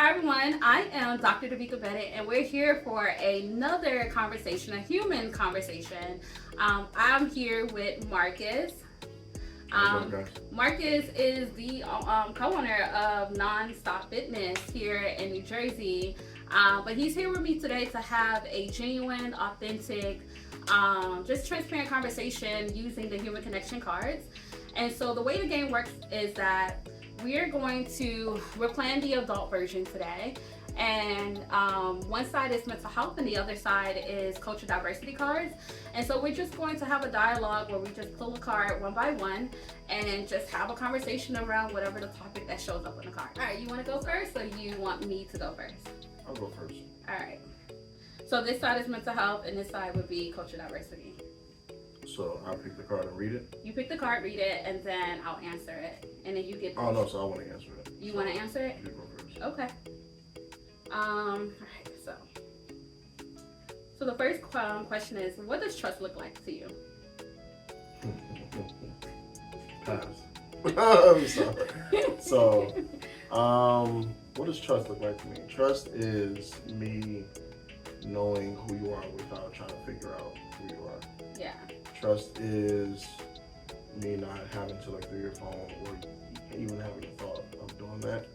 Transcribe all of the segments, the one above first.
Hi everyone, I am Dr. Debeka Bennett, and we're here for another conversation, a human conversation. I'm here with Marcus. Marcus is the co-owner of Nonstop Fitness here in New Jersey, but he's here with me today to have a genuine, authentic, just transparent conversation using the Human Connection cards. And so the way the game works is that we're playing the adult version today. And one side is mental health and the other side is culture diversity cards. And so we're just going to have a dialogue where we just pull a card one by one and just have a conversation around whatever the topic that shows up in the card. All right, you want to go first or you want me to go first? I'll go first. All right. So this side is mental health and this side would be culture diversity. So I'll pick the card and read it? You pick the card, read it, and then I'll answer it. And then you get... Oh, no, so I want to answer it. You want to answer it? You go first. Okay. All right, so the first question is, what does trust look like to you? Pass. I'm sorry. So, what does trust look like to me? Trust is me knowing who you are without trying to figure out who you are. Yeah. Trust is me not having to look through your phone or even having the thought of doing that.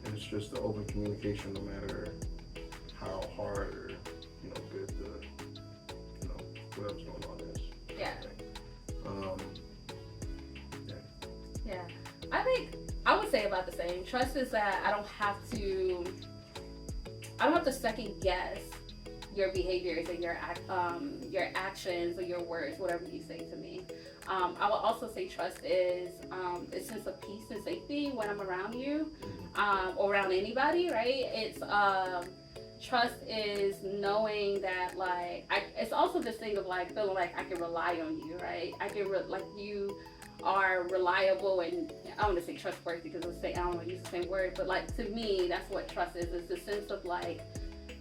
It's just the open communication, no matter how hard or good the whatever's going on is. Yeah. Yeah. I think I would say about the same. Trust is that I don't have to second guess your behaviors and your actions or your words, whatever you say to me. I will also say trust is a sense of peace and safety when I'm around you, or around anybody, right? It's trust is knowing that it's also this thing of feeling like I can rely on you, right? I can you are reliable, and I don't want to say trustworthy because I don't want to use the same word, but to me that's what trust is the sense of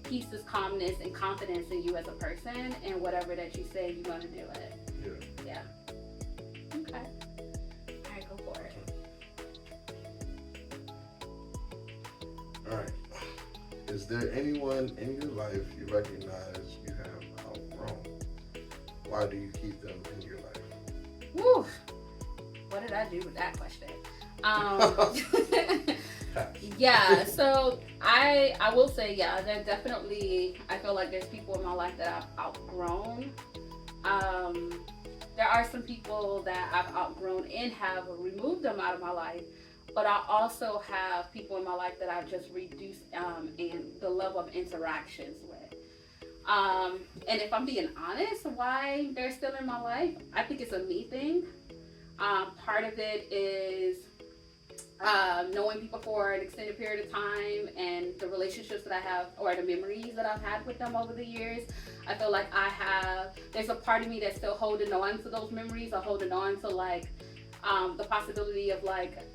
peace, is calmness and confidence in you as a person, and whatever that you say, you're going to do it. Yeah. Okay. All right, go for it. All right. Is there anyone in your life you recognize you have outgrown? Why do you keep them in your life? Woo! What did I do with that question? Yeah, so I will say, yeah, there definitely, I feel like there's people in my life that I've outgrown. There are some people that I've outgrown and have removed them out of my life, but I also have people in my life that I've just reduced in the level of interactions with. And if I'm being honest, why they're still in my life, I think it's a me thing. Part of it is knowing people for an extended period of time and the relationships that I have, or the memories that I've had with them over the years. I feel like there's a part of me that's still holding on to those memories, or holding on to the possibility of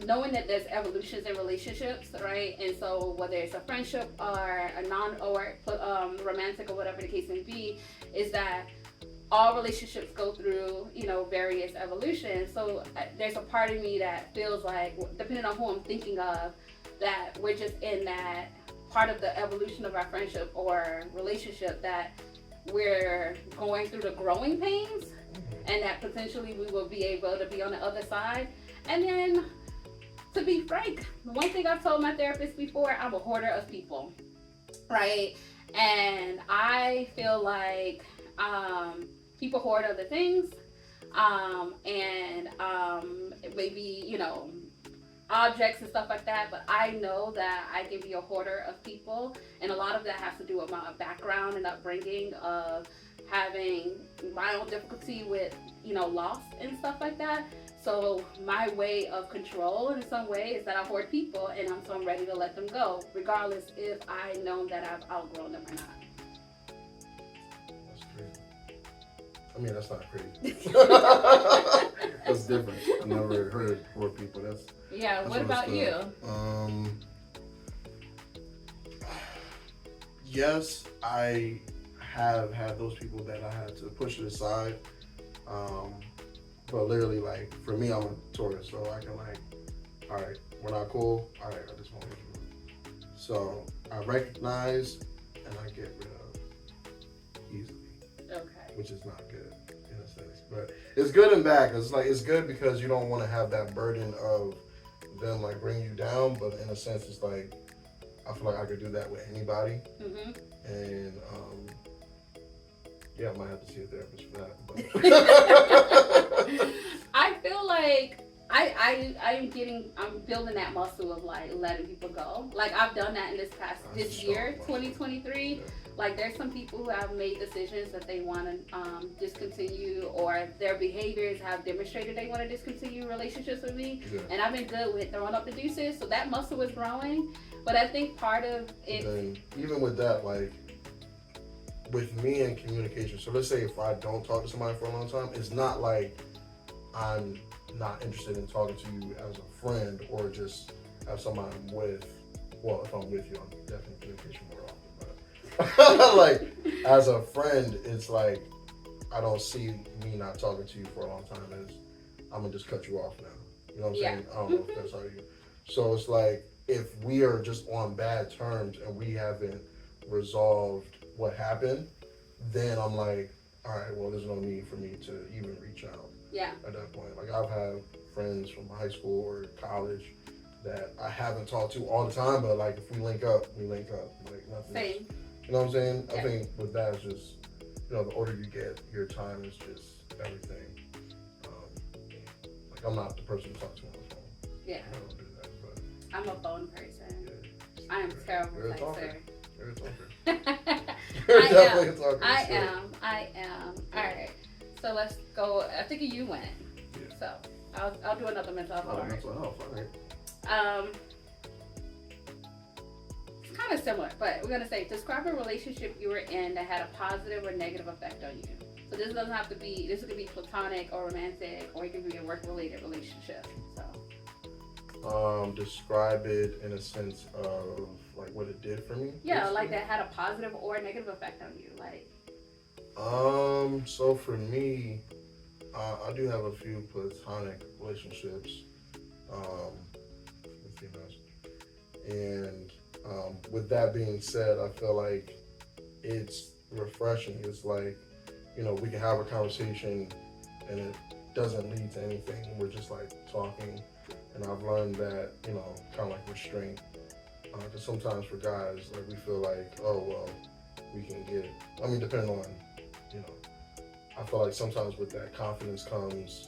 knowing that there's evolutions in relationships, right? And so whether it's a friendship or a romantic or whatever the case may be, is that all relationships go through, various evolutions. So there's a part of me that feels like, depending on who I'm thinking of, that we're just in that part of the evolution of our friendship or relationship, that we're going through the growing pains, and that potentially we will be able to be on the other side. And then, to be frank, the one thing I've told my therapist before, I'm a hoarder of people, right? And I feel like people hoard other things, and maybe, objects and stuff like that, but I know that I can be a hoarder of people, and a lot of that has to do with my background and upbringing of having my own difficulty with, loss and stuff like that. So my way of control in some way is that I hoard people, and I'm ready to let them go, regardless if I know that I've outgrown them or not. That's crazy. I mean, that's not crazy. That's different. I've never heard hoard people. That's what about you? Yes, I have had those people that I had to push it aside. But literally, for me, I'm a Taurus, so I can all right, we're not cool. All right, I just want to So I recognize and I get rid of easily. Okay. Which is not good in a sense. But it's good and bad. Cause it's good because you don't want to have that burden of them like bringing you down. But in a sense, it's like I feel like I could do that with anybody. Mm-hmm. And yeah, I might have to see a therapist for that. But I feel like I'm building that muscle of like letting people go. Like I've done that in this year, 2023. Yeah. Like there's some people who have made decisions that they want to discontinue, or their behaviors have demonstrated they want to discontinue relationships with me, Yeah. and I've been good with throwing up the deuces. So that muscle is growing. But I think part of it. Then even with that, like with me and communication. So let's say if I don't talk to somebody for a long time, it's not like I'm not interested in talking to you as a friend or just as somebody I'm with. Well, if I'm with you, I'm definitely communication more often. But like as a friend, it's like I don't see me not talking to you for a long time as I'm gonna just cut you off now. You know what I'm saying? I don't know if that's how you. So it's like if we are just on bad terms and we haven't resolved what happened, then I'm like, all right, well, there's no need for me to even reach out. Yeah. At that point, like I've had friends from high school or college that I haven't talked to all the time, but like if we link up, we link up. Like nothing. Same. You know what I'm saying? Yeah. I think with that, it's just the older you get, your time is just everything. Like I'm not the person to talk to on the phone. Yeah. I don't do that, but I'm a phone person. yeah. I am terrible You're a texter. talker. You're a talker. You're definitely a talker. I am. All right. So let's go. I think you went. Yeah. So I'll do another mental health. Oh, All mental health. All right. It's kind of similar, but we're gonna say describe a relationship you were in that had a positive or negative effect on you. So this doesn't have to be. This could be platonic or romantic, or it could be a work-related relationship. So. Describe it in a sense of like what it did for me. Yeah, basically. like that had a positive or negative effect on you, like. So for me, I do have a few platonic relationships with females, and with that being said, I feel like it's refreshing. It's like we can have a conversation, and it doesn't lead to anything. We're just like talking, and I've learned that kind of like restraint. Because sometimes for guys, like we feel like, oh well, we can get. I mean, depending on. I feel like sometimes with that confidence comes,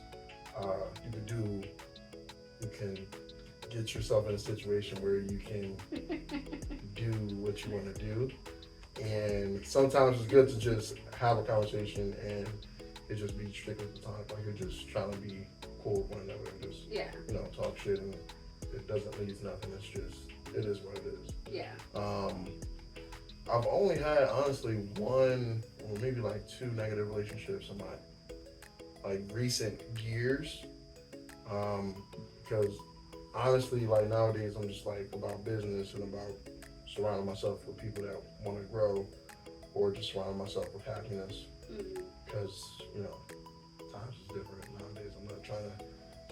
you can get yourself in a situation where you can do what you want to do. And sometimes it's good to just have a conversation and it just be strictly platonic. Like you're just trying to be cool with one another and just, talk shit, and it doesn't lead to nothing. It's just, it is what it is. Yeah. I've only had honestly one or maybe like two negative relationships in my like recent years. Because honestly, like nowadays I'm just like about business and about surrounding myself with people that want to grow, or just surrounding myself with happiness. Because times is different nowadays. I'm not trying to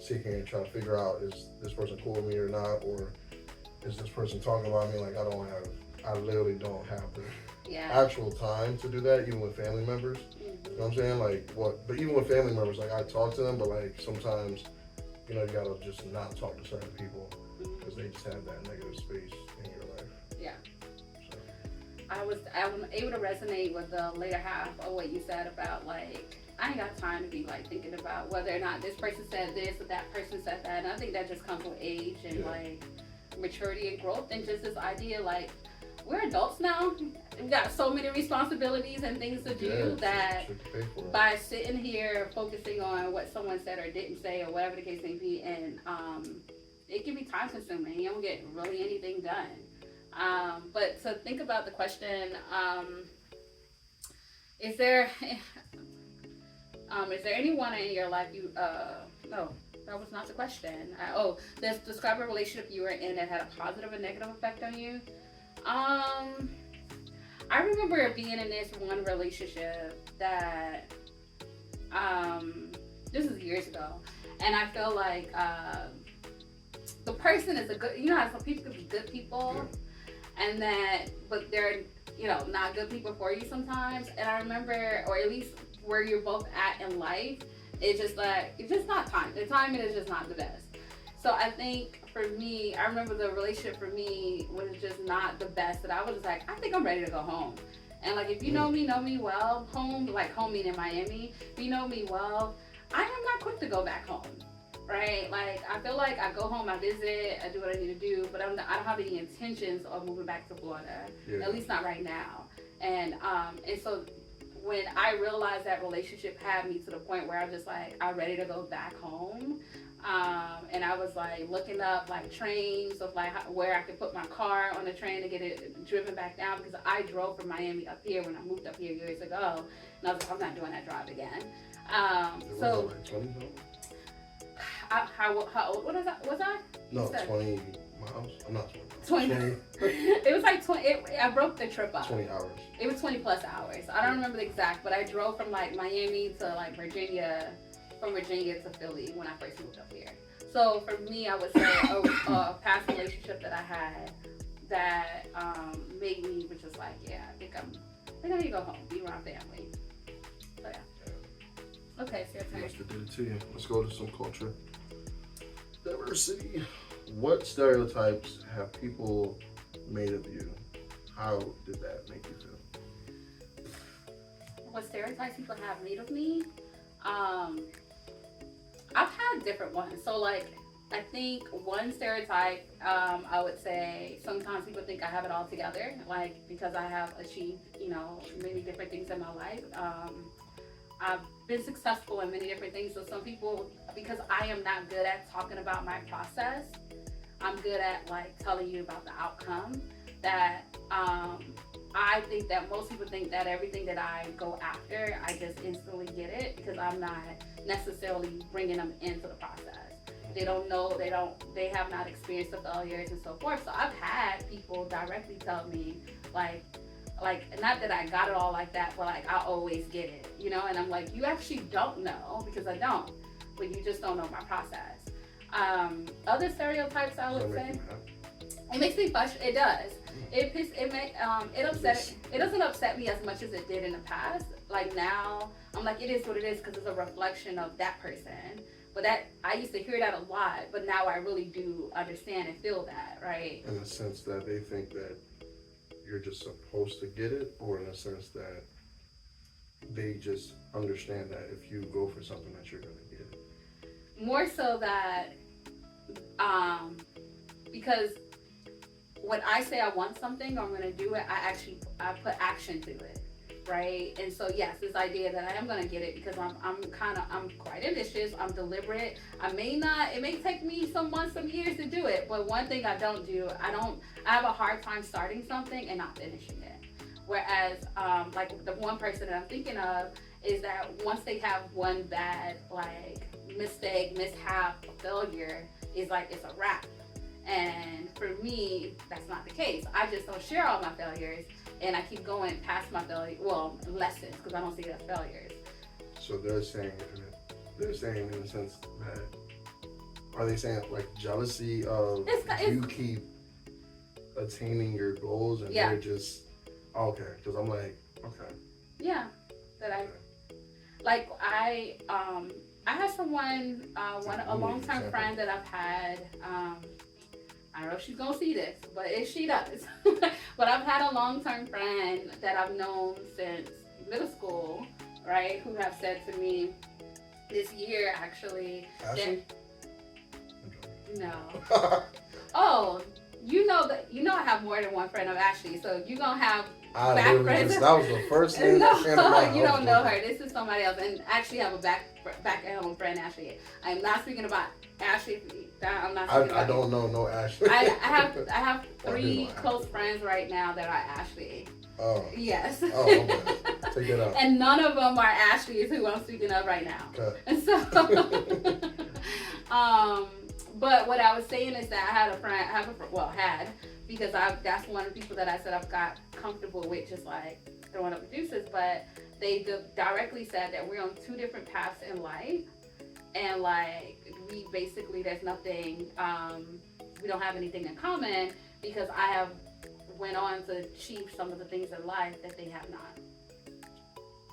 sit here and try to figure out is this person cool with me or not, or is this person talking about me? Like I literally don't have the actual time to do that, even with family members. You know what I'm saying? Like but even with family members, like I talk to them, but like sometimes, you gotta just not talk to certain people because they just have that negative space in your life. Yeah. So. I'm able to resonate with the later half of what you said about like, I ain't got time to be like thinking about whether or not this person said this or that person said that. And I think that just comes with age and like maturity and growth, and just this idea like, we're adults now. We've got so many responsibilities and things to do that by sitting here focusing on what someone said or didn't say or whatever the case may be, and it can be time consuming. You don't get really anything done. But to think about the question, is there anyone in your life you no, that was not the question. Describe a relationship you were in that had a positive and negative effect on you. I remember being in this one relationship that, this was years ago, and I feel like the person is a good, how some people can be good people, and then but they're not good people for you sometimes. And I remember, or at least where you're both at in life, it's just not time. The timing is just not the best. So I think for me, I remember the relationship for me was just not the best. That I was just like, I think I'm ready to go home. And like, if you know me well, home, like home meaning Miami, if you know me well, I am not quick to go back home, right? Like, I feel like I go home, I visit, I do what I need to do, but I don't have any intentions of moving back to Florida, at least not right now. And so when I realized that relationship had me to the point where I'm just like, I'm ready to go back home. And I was like looking up like trains of like where I could put my car on the train to get it driven back down, because I drove from Miami up here when I moved up here years ago, and I was like, I'm not doing that drive again. So like 20 something? how old was I? No, 20 miles. I'm not 20. It was like 20. I broke the trip up. 20 hours. It was 20 plus hours. I don't remember the exact, but I drove from like Miami to like Virginia, from Virginia to Philly when I first moved up here. So for me, I would say a past relationship that I had that made me was just like, yeah, I think I need to go home, be around family. So yeah. Okay, so your turn. Must have did it to you. Let's go to some culture. Diversity. What stereotypes have people made of you? How did that make you feel? What stereotypes people have made of me? I've had different ones. So like, I think one stereotype, I would say sometimes people think I have it all together, like because I have achieved, many different things in my life. I've been successful in many different things. So some people, because I am not good at talking about my process, I'm good at like telling you about the outcome. That I think that most people think that everything that I go after, I just instantly get it, because I'm not necessarily bringing them into the process. They don't know, they have not experienced the failures and so forth. So I've had people directly tell me like not that I got it all like that, but like I always get it, and I'm like, you actually don't know, because I don't, but you just don't know my process. Other stereotypes I would say, it makes me frustrated. It does. It doesn't upset me as much as it did in the past. Like now, I'm like, it is what it is, because it's a reflection of that person. But that, I used to hear that a lot, but now I really do understand and feel that, right? In the sense that they think that you're just supposed to get it, or in the sense that they just understand that if you go for something that you're going to get it? More so that, because when I say I want something or I'm going to do it, I put action to it, right? And so yes, this idea that I am going to get it, because I'm quite ambitious, I'm deliberate. it may take me some months, some years to do it, but one thing I don't do, I have a hard time starting something and not finishing it. Whereas, like the one person that I'm thinking of is that once they have one bad, like mistake, mishap, failure, is like, it's a wrap. And for me, that's not the case. I just don't share all my failures, and I keep going past my lessons, because I don't see it as failures. So they're saying in the sense that, are they saying like jealousy of you keep attaining your goals, and they're just, okay, because I'm like, okay. Yeah, that I have someone, a long-term friend that I've had, I don't know if she's gonna see this, but if she does, but I've had a long-term friend that I've known since middle school, right, who have said to me this year, actually, Ashley? No. Oh, I have more than one friend of Ashley, so you're gonna have back friends. That was the first thing that came to mind. You don't know her. This is somebody else, and actually have a back at home friend, Ashley. I am not speaking about Ashley. I'm not speaking about. I don't know no Ashley. I have 3 close friends right now that are Ashley. Oh. Yes. Oh, okay. Take it out. And none of them are Ashley, who I'm speaking of right now. Okay. And so, but what I was saying is that I had, because that's one of the people that I said I've got comfortable with, just like throwing up the deuces, but they directly said that we're on 2 different paths in life, and like we basically, there's nothing, we don't have anything in common, because I have went on to achieve some of the things in life that they have not.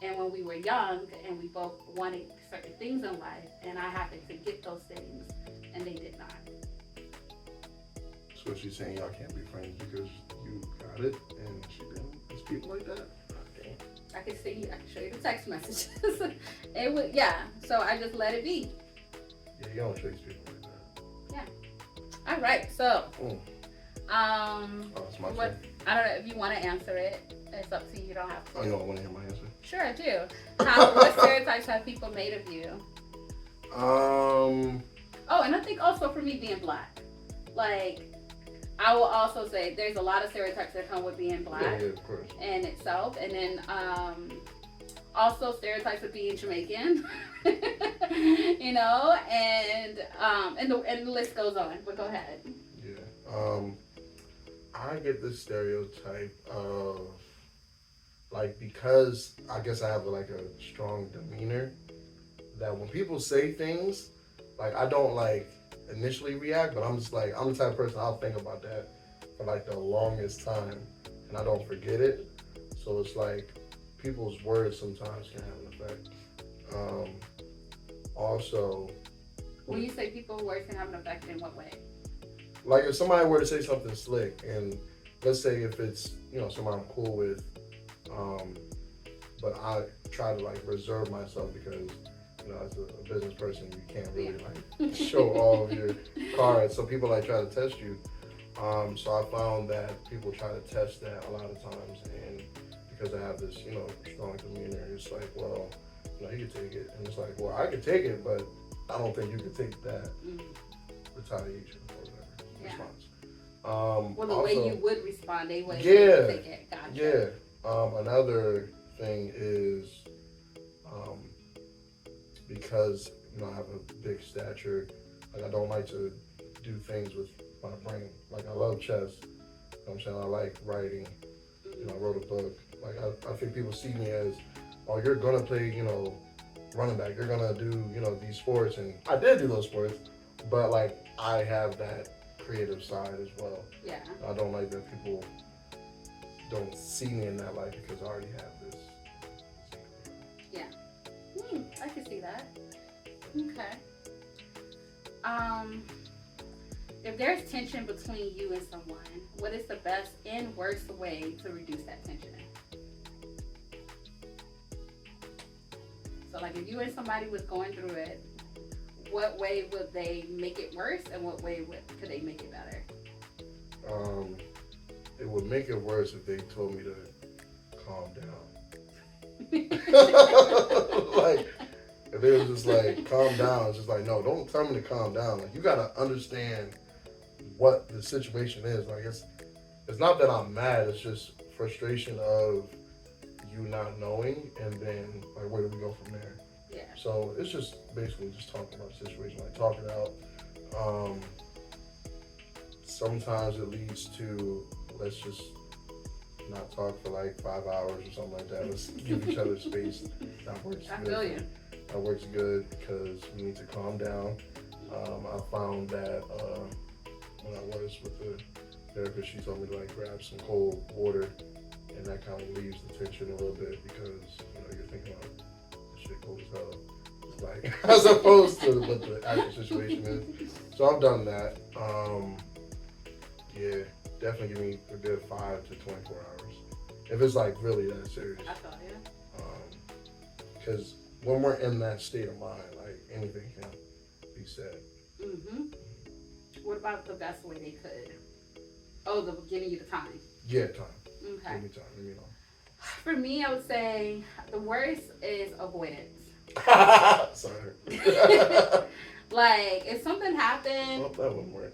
And when we were young and we both wanted certain things in life, and I happened to get those things, and they did not. So she's saying y'all can't be friends because you got it and she didn't? There's people like that? Okay. I can show you the text messages. It would, yeah. So I just let it be. Yeah, you don't chase people like that. Yeah. All right. So, Oh, it's my turn. I don't know if you want to answer it. It's up to you. You don't have to. Oh, you don't want to hear my answer? Sure, I do. What stereotypes have people made of you? Oh, and I think also for me being black, like, I will also say there's a lot of stereotypes that come with being black of course. in itself, and then also stereotypes of being Jamaican, you know, and the list goes on. But go ahead. Yeah. I get this stereotype of, like, because I guess I have like a strong demeanor, that when people say things, like, I don't like initially react, but I'm just like, I'm the type of person, I'll think about that for like the longest time and I don't forget it. So it's like people's words sometimes can have an effect. Also, when you say people's words can have an effect, in what way? Like if somebody were to say something slick, and let's say if it's, you know, somebody I'm cool with, but I try to like reserve myself because, you know, as a business person, you can't really like show all of your cards. So people like try to test you. So I found that people try to test that a lot of times, and because I have this, you know, strong demeanor, it's like, well, you know, you can take it, and it's like, well, I can take it, but I don't think you can take that retaliation or whatever response. Well, the also, way you would respond, they would take it. Gotcha. Yeah. Another thing is, because, you know, I have a big stature, like I don't like to do things with my brain. Like I love chess, you know what I'm saying? I like writing, you know, I wrote a book. Like I think people see me as, oh, you're gonna play, you know, running back, you're gonna do, you know, these sports, and I did do those sports, but like I have that creative side as well. Yeah. I don't like that people don't see me in that light because I already have this. Yeah. I can see that. Okay. If there's tension between you and someone, what is the best and worst way to reduce that tension? So like if you and somebody was going through it, what way would they make it worse, and what way could they make it better? It would make it worse if they told me to calm down. Like, if they was just like, calm down, it's just like, no, don't tell me to calm down. Like, you gotta understand what the situation is. Like, it's not that I'm mad, it's just frustration of you not knowing, and then like, where do we go from there? Yeah. So it's just basically just talking about the situation, like talk it out. Sometimes it leads to, let's just not talk for like 5 hours or something like that. Let's give each other space. That works I good. feel you. That works good because we need to calm down. I found that when I was with the therapist, she told me to like grab some cold water, and that kind of leaves the tension a little bit because, you know, you're thinking about this shit cold as hell. It's like, as opposed to what the actual situation is. So I've done that. Yeah, definitely give me a good 5 to 24 hours. If it's like really that serious. I feel you. Because when we're in that state of mind, like anything can be said. What about the best way they could? Oh, giving you the time. Yeah, time. Okay. Give me time. Let me know. For me, I would say the worst is avoidance. Sorry. Like, if something happened, Well, that wouldn't work.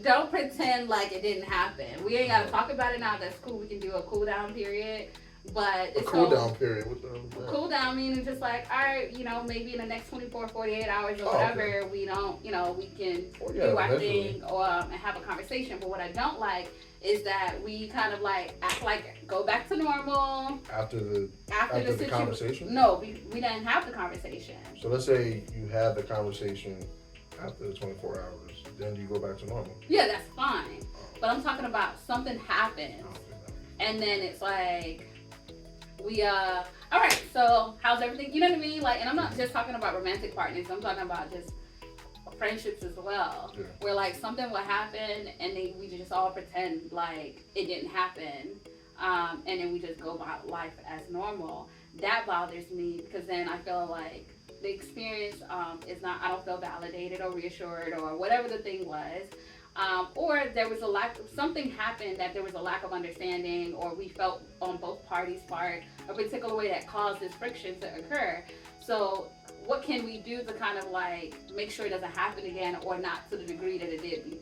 don't pretend like it didn't happen. We ain't gotta talk about it now. That's cool. We can do a cool down period. But a cool down period. What the hell is that? Cool down meaning just like, all right, you know, maybe in the next 24, 48 hours or whatever, we don't, you know, we can do our thing or and have a conversation. But what I don't like is that we kind of like act like go back to normal after the conversation. No, we didn't have the conversation. So let's say you had the conversation after the 24 hours, then you go back to normal. Yeah, that's fine. But I'm talking about something happens, and then it's like all right, so how's everything? You know what I mean? Like, and I'm not just talking about romantic partners. I'm talking about just friendships as well, where like something will happen and then we just all pretend like it didn't happen, and then we just go about life as normal. That bothers me because then I feel like the experience is not, I don't feel validated or reassured or whatever the thing was, or there was a lack, something happened that there was a lack of understanding, or we felt on both parties' part a particular way that caused this friction to occur. So what can we do to kind of like make sure it doesn't happen again, or not to the degree that it did,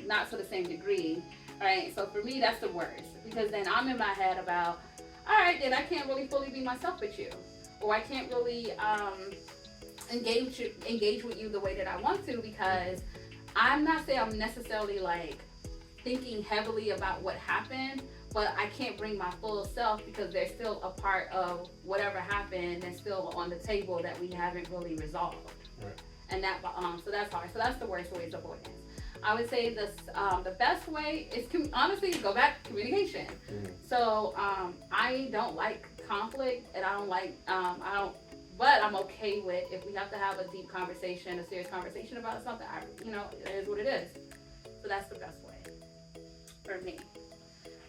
not to the same degree, right? So for me, that's the worst, because then I'm in my head about, all right, then I can't really fully be myself with you, or I can't really engage with you the way that I want to, because I'm not saying I'm necessarily like thinking heavily about what happened, but I can't bring my full self because there's still a part of whatever happened that's still on the table that we haven't really resolved. Right. And that, so that's hard. So that's the worst way is avoidance. I would say the best way is honestly go back to communication. So I don't like conflict, and I don't like but I'm okay with if we have to have a deep conversation, a serious conversation about something. It is what it is. So that's the best way for me.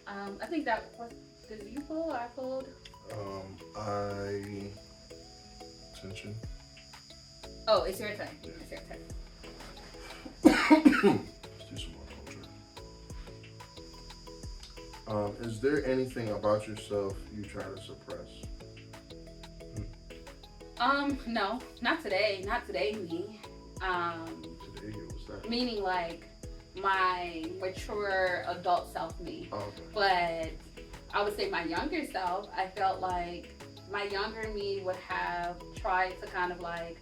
I think that was, did you pull or I pulled? Tension. Oh, it's your turn. Yeah. It's your turn. Let's do some more culture. Is there anything about yourself you try to suppress? No, not today. Not today, me. Today, what's that? Meaning like my mature adult self me. Oh, okay. But I would say my younger self, I felt like my younger me would have tried to kind of like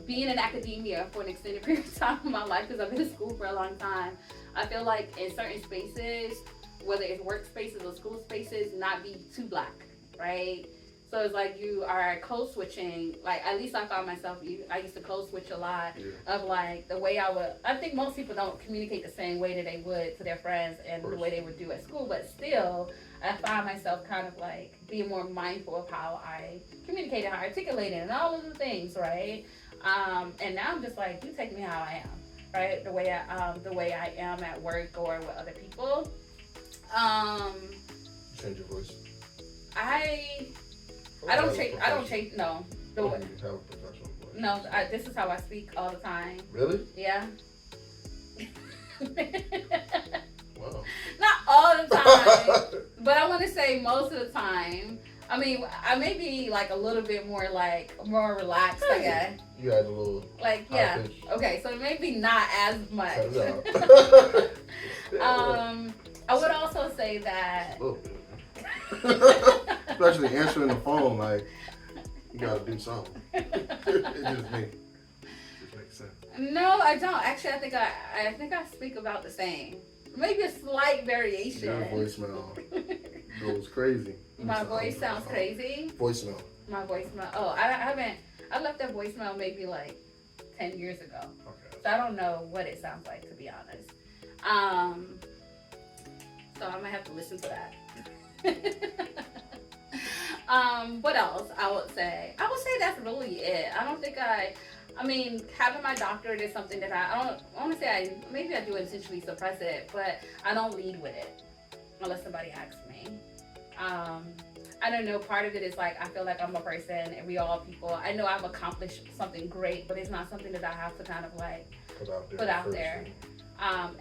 being in academia for an extended period of time in my life, because I've been in school for a long time. I feel like in certain spaces, whether it's work spaces or school spaces, not be too black, right? So it's like you are code switching. Like, at least I found myself, I used to code switch a lot of like the way I think most people don't communicate the same way that they would to their friends and the way they would do at school, but still I found myself kind of like being more mindful of how I communicated, how I articulated, and all of the things, right? And now I'm just like, you take me how I am, right? The way I am at work or with other people. Change your voice. I don't change. No. You have a professional voice. No. This is how I speak all the time. Really? Yeah. Wow. Not all the time, but I want to say most of the time. I mean, I may be like a little bit more relaxed, I guess. You had a little. Like, yeah. Okay, so maybe not as much. I would also say that. A little bit. Especially answering the phone, like, you gotta do something. It just makes sense. No, I don't. Actually, I think I speak about the same. Maybe a slight variation. Your voicemail goes crazy. My voice sounds crazy. Voicemail. My voicemail. Oh, I left that voicemail maybe like 10 years ago. Okay. So I don't know what it sounds like, to be honest. So I might have to listen to that. What else I would say that's really it. I don't think I mean, having my doctorate is something that I want to say maybe I do intentionally suppress it, but I don't lead with it unless somebody asks me. I don't know, part of it is like, I feel like I'm a person and we all people. I know I've accomplished something great, but it's not something that I have to kind of like put out there.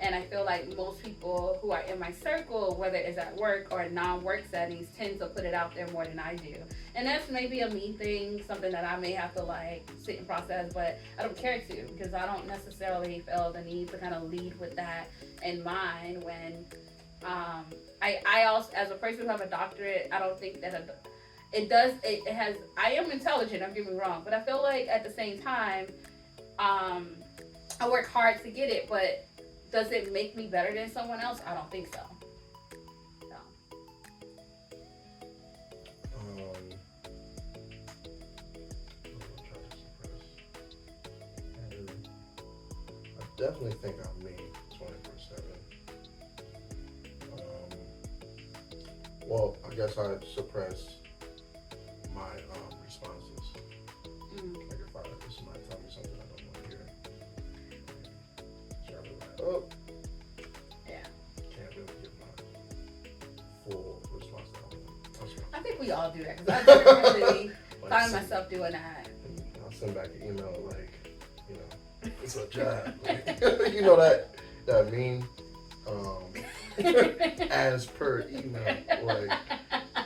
And I feel like most people who are in my circle, whether it's at work or non-work settings, tend to put it out there more than I do. And that's maybe a me thing, something that I may have to like sit and process, but I don't care to, because I don't necessarily feel the need to kind of lead with that in mind when I also, as a person who have a doctorate, I don't think that I am intelligent, don't get me wrong, but I feel like at the same time, I work hard to get it, but does it make me better than someone else? I don't think so. No. What was I trying to say? definitely think I'm me 24/7. Um, well, I guess I suppress my responses. Mm. Like if somebody tell me something I don't want to hear, sure, like, oh, Yeah. can't really give my full response that I want. That's I think we all do that because I definitely like find send, myself doing that. I'll send back an email like, you know, it's a job. Like, you know that meme. As per email, like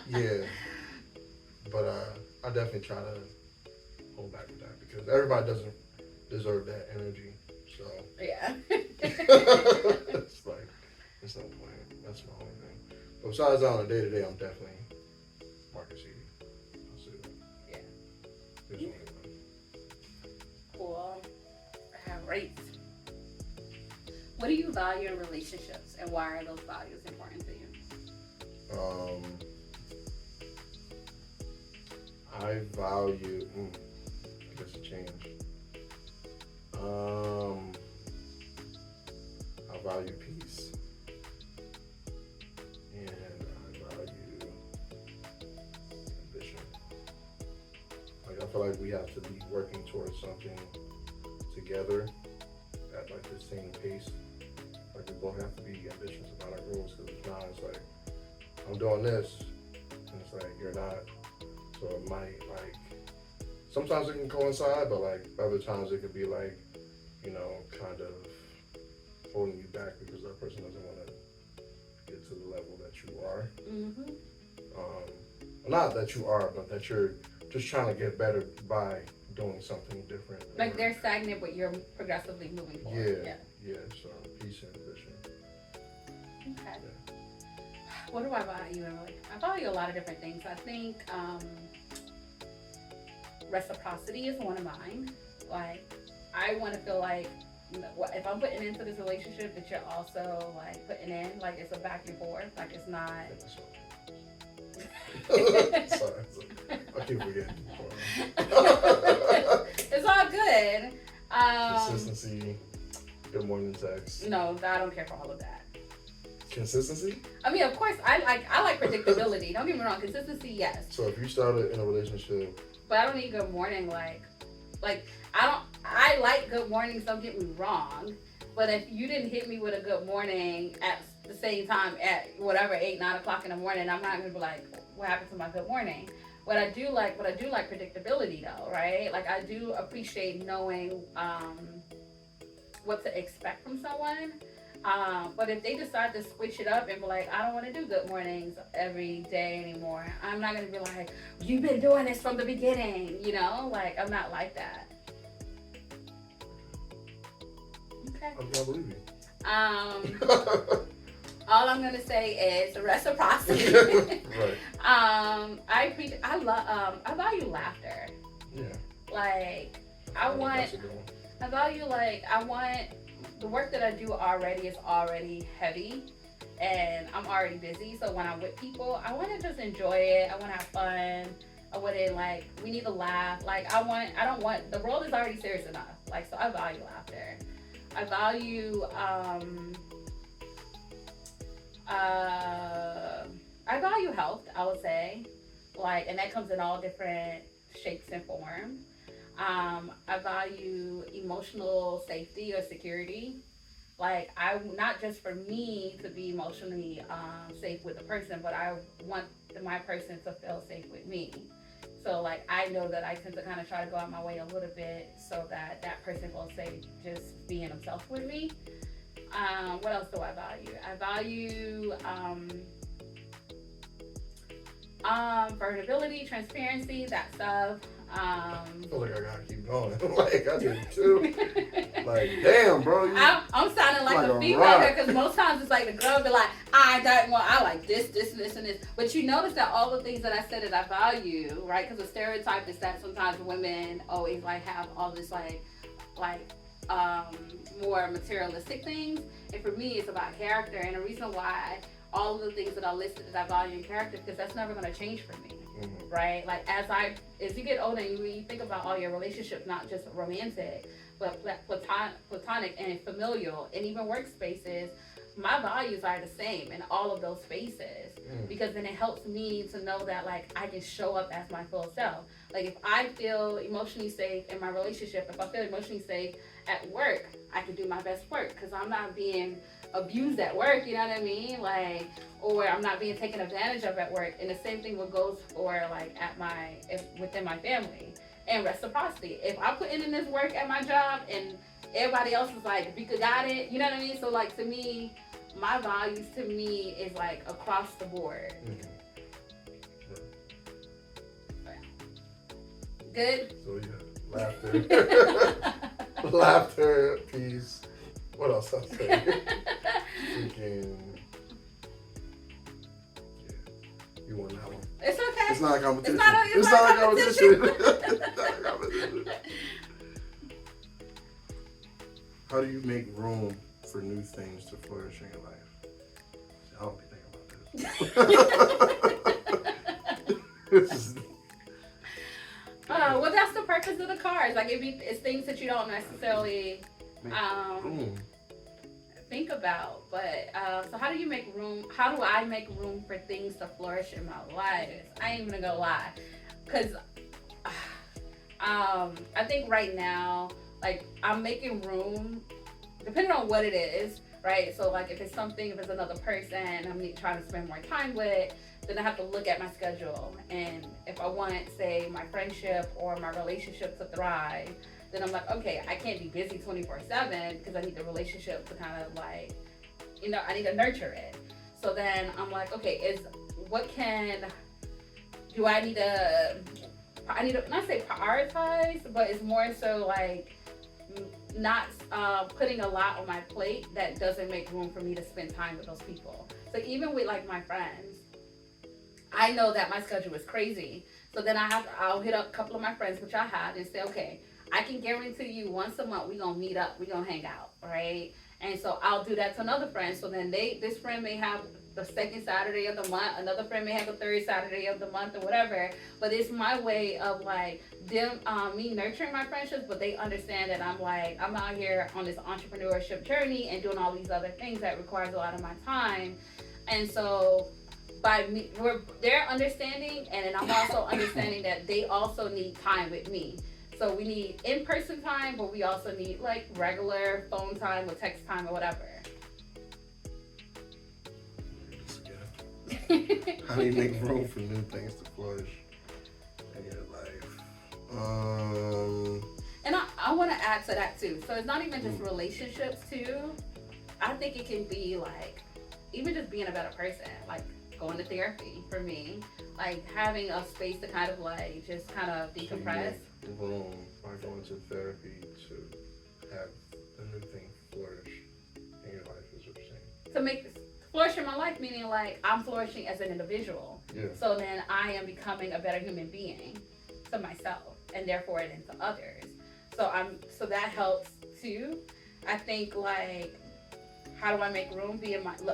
yeah. But I definitely try to hold back with that because everybody doesn't deserve that energy. So Yeah. it's like it's no point. That's my only thing. But besides that, on a day to day, I'm definitely Marcus Eaddy. I'll say that. Yeah. There's only one. Cool. Right. What do you value in relationships, and why are those values important to you? I value. I guess it changed. I value peace, and I value ambition. Like I feel like we have to be working towards something together at like the same pace. Like we both have to be ambitious about our goals because if not, it's like I'm doing this, and it's like you're not. So it might like sometimes it can coincide, but like other times it could be like, you know, kind of holding you back because that person doesn't want to get to the level that you are. Mm-hmm. Not that you are, but that you're just trying to get better by doing something different. Like they're stagnant, but you're progressively moving forward. Yeah. So peace and ambition. Okay. Yeah. What do I value? I value a lot of different things. I think reciprocity is one of mine. Like, I want to feel like if I'm putting into this relationship, that you're also like putting in. Like, it's a back and forth. Like, it's not. Sorry, I keep forgetting. It's all good. Consistency. Good morning text. No, I don't care for all of that. Consistency? I mean, of course, I like predictability. Don't get me wrong. Consistency, yes. So if you started in a relationship, but I don't need good morning. Like I like good mornings. Don't get me wrong. But if you didn't hit me with a good morning at the same time at whatever 8, 9 o'clock in the morning, I'm not gonna be like, what happened to my good morning? What I do like predictability though, right? Like I do appreciate knowing what to expect from someone. But if they decide to switch it up and be like, I don't want to do good mornings every day anymore, I'm not going to be like, you've been doing this from the beginning, you know? Like, I'm not like that. Okay. I'm gonna believe you. All I'm going to say is reciprocity. Right. I value laughter. Yeah. Like, That's a good one. I value, like, I want the work that I do already is already heavy and I'm already busy. So when I'm with people, I want to just enjoy it. I want to have fun. I wouldn't like, we need to laugh. Like I don't want, the world is already serious enough. Like, so I value laughter. I value health, I would say. Like, and that comes in all different shapes and forms. I value emotional safety or security. Like, not just for me to be emotionally safe with the person, but I want my person to feel safe with me. So, like, I know that I tend to kind of try to go out my way a little bit so that that person feels safe just being himself with me. What else do I value? I value vulnerability, transparency, that stuff. I feel like I gotta keep going. Like I do too. Like damn, bro. I'm sounding like a female rock. here because most times it's like the girl be like, I like this, and this. But you notice that all the things that I said that I value, right? Because the stereotype is that sometimes women always like have all this like more materialistic things, and for me it's about character. And the reason why all of the things that I listed that I value in character, because that's never going to change for me. right? Like as you get older, you think about all your relationships, not just romantic, but platonic and familial, and even workspaces. My values are the same in all of those spaces because then it helps me to know that like I can show up as my full self. Like if I feel emotionally safe in my relationship, if I feel emotionally safe at work, I can do my best work because I'm not being abused at work. You know what I mean? Like, or I'm not being taken advantage of at work. And the same thing what goes for like within my family and reciprocity. If I put in this work at my job and everybody else is like, Bika got it. You know what I mean? So like to me, my values to me is like across the board. Good. So yeah, laughter, peace. What else I'll say? Freaking. Yeah, you won that one. It's okay. It's not a competition. It's not a competition. It's not a competition. How do you make room for new things to flourish in your life? I don't be thinking about this. Well, that's the purpose of the cards. Like, it's things that you don't necessarily think about. But so, how do you make room? How do I make room for things to flourish in my life? I ain't even gonna lie, because I think right now, like, I'm making room, depending on what it is, right? So, like, if it's another person I'm trying to spend more time with, then I have to look at my schedule. And if I want, say, my friendship or my relationship to thrive, then I'm like, okay, I can't be busy 24/7 because I need the relationship to kind of like, I need to nurture it. So then I'm like, okay, I need to not say prioritize, but it's more so like not putting a lot on my plate that doesn't make room for me to spend time with those people. So even with like my friends, I know that my schedule is crazy. So then I'll hit up a couple of my friends, which I have, and say, okay, I can guarantee you once a month we're gonna meet up, we're gonna hang out, right? And so I'll do that to another friend. So then this friend may have the second Saturday of the month, another friend may have the third Saturday of the month or whatever. But it's my way of like me nurturing my friendships, but they understand that I'm out here on this entrepreneurship journey and doing all these other things that requires a lot of my time. And so they're understanding, and then I'm also understanding that they also need time with me. So we need in-person time, but we also need like regular phone time or text time or whatever. How do you make room for new things to flourish in your life? And I want to add to that too. So it's not even just relationships too. I think it can be like even just being a better person, like going to therapy for me, like having a space to kind of like just kind of decompress. So room by going to therapy to have the new thing flourish in your life is what you're saying. To make flourish in my life, meaning like I'm flourishing as an individual. Yeah. So then I am becoming a better human being to myself and therefore then to others. So that helps too. I think like how do I make room?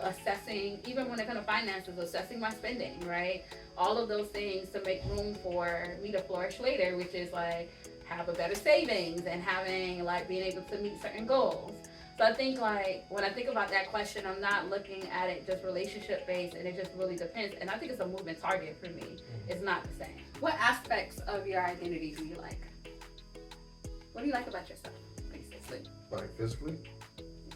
Assessing, even when it comes to finances, assessing my spending, right? All of those things to make room for me to flourish later, which is like have a better savings and having like being able to meet certain goals. So I think like when I think about that question, I'm not looking at it just relationship based, and it just really depends. And I think it's a moving target for me. It's not the same. What aspects of your identity do you like? What do you like about yourself, basically? Like physically?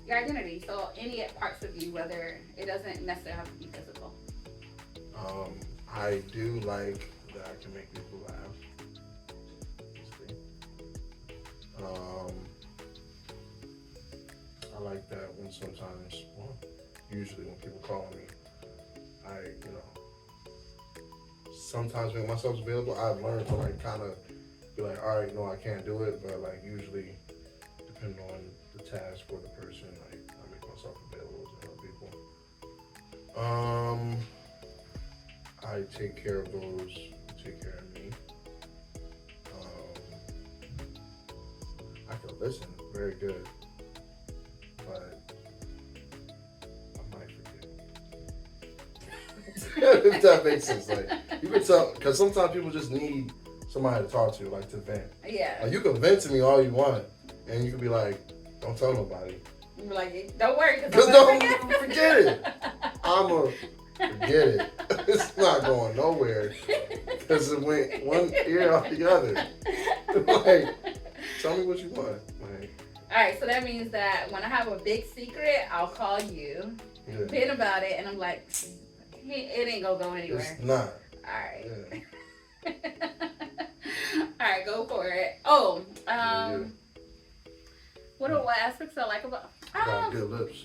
Your identity. So any parts of you, whether it doesn't necessarily have to be physical. I do like that I can make people laugh. I like that when sometimes, usually when people call me, I, sometimes make myself available. I've learned to like kind of be like, all right, no, I can't do it, but like usually, depending on the task or the person, like I make myself available to other people. I take care of those who take care of me. I can listen very good, but I might forget. If that makes sense, like You can tell, because sometimes people just need somebody to talk to, like to vent. Yeah. Like you can vent to me all you want, and you can be like, don't tell nobody. You're like, don't worry, because don't forget it. I'ma forget it. It's not going nowhere because it went one ear off the other. Like, tell me what you want. Like, all right, so that means that when I have a big secret, I'll call you, vent about it, and I'm like, it ain't gonna go anywhere. It's not. All right. Yeah. All right, go for it. Oh, what aspects I like about? I got good lips.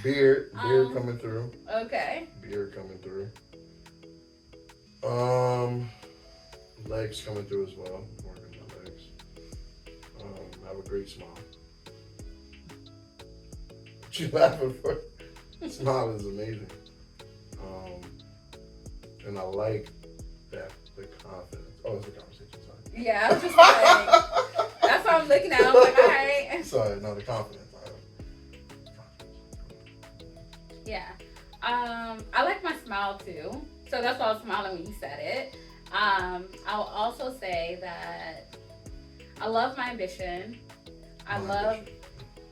Beard coming through. Okay. Beard coming through. Legs coming through as well. Working my legs. I have a great smile. What you laughing for? Smile is amazing. And I like that the confidence. Oh, it's a conversation. Sorry. Yeah, I was just like, that's what I'm looking at. I'm like, all right. Sorry, no, the confidence. Yeah. I like my smile too. So that's why I was smiling when you said it. I'll also say that I love my ambition. I'm probably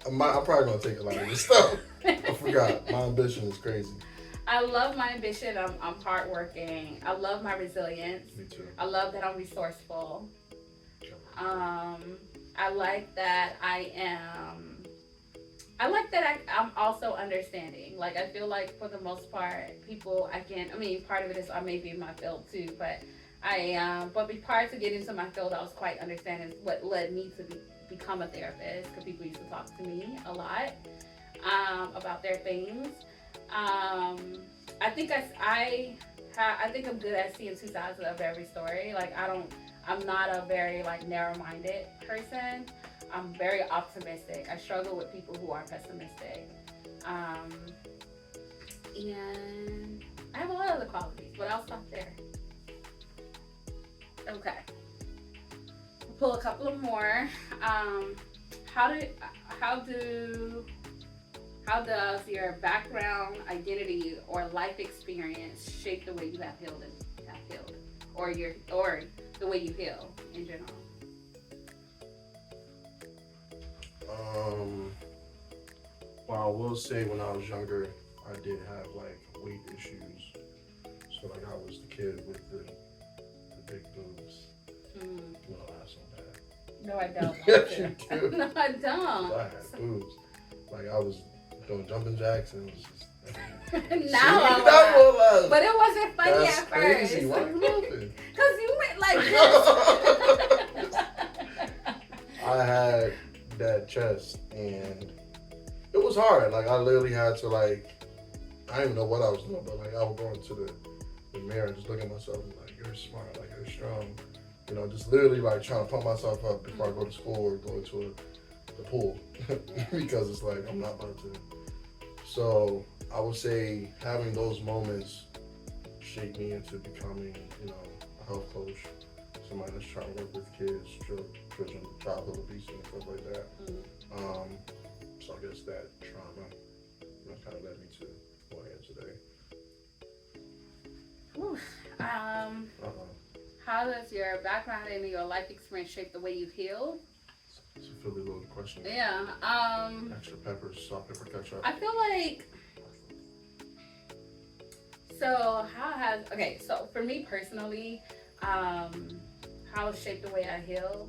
gonna take a lot of this stuff. I forgot. My ambition is crazy. I love my ambition. I'm hardworking. I love my resilience. Me too. I love that I'm resourceful. I like that I'm also understanding. Like, I feel like for the most part, part of it is I may be in my field too, but prior to getting into my field, I was quite understanding what led me to become a therapist, because people used to talk to me a lot about their things. I think I'm good at seeing two sides of every story. Like, I'm not a very narrow-minded person. I'm very optimistic. I struggle with people who are pessimistic. And I have a lot of other qualities, but I'll stop there. Okay. We'll pull a couple of more. How does your background, identity, or life experience shape the way you have healed, or the way you heal in general? Well, I will say when I was younger, I did have weight issues. So I was the kid with the big boobs. You know, that's so bad. No, I don't. Yes, you do. No, I don't. So I had boobs. I was doing jumping jacks and it was just. Now I laugh. But it wasn't funny that's at crazy. first. Why are you laughing? Because you went like this. I had that chest and it was hard. I literally had to I didn't even know what I was doing, but I would go into the mirror and just look at myself and you're smart, you're strong. You know, just literally trying to pump myself up before I go to school or go to the pool because it's I'm not about to. So I would say having those moments shaped me into becoming, a health coach, somebody that's trying to work with kids, children, childhood obesity and stuff like that. So I guess that trauma, kind of led me to who I am today. How does your background and your life experience shape the way you heal? It's a Philly loaded question. Yeah. Extra pepper, salt, pepper, ketchup. I feel like. So for me personally, how it shaped the way I heal.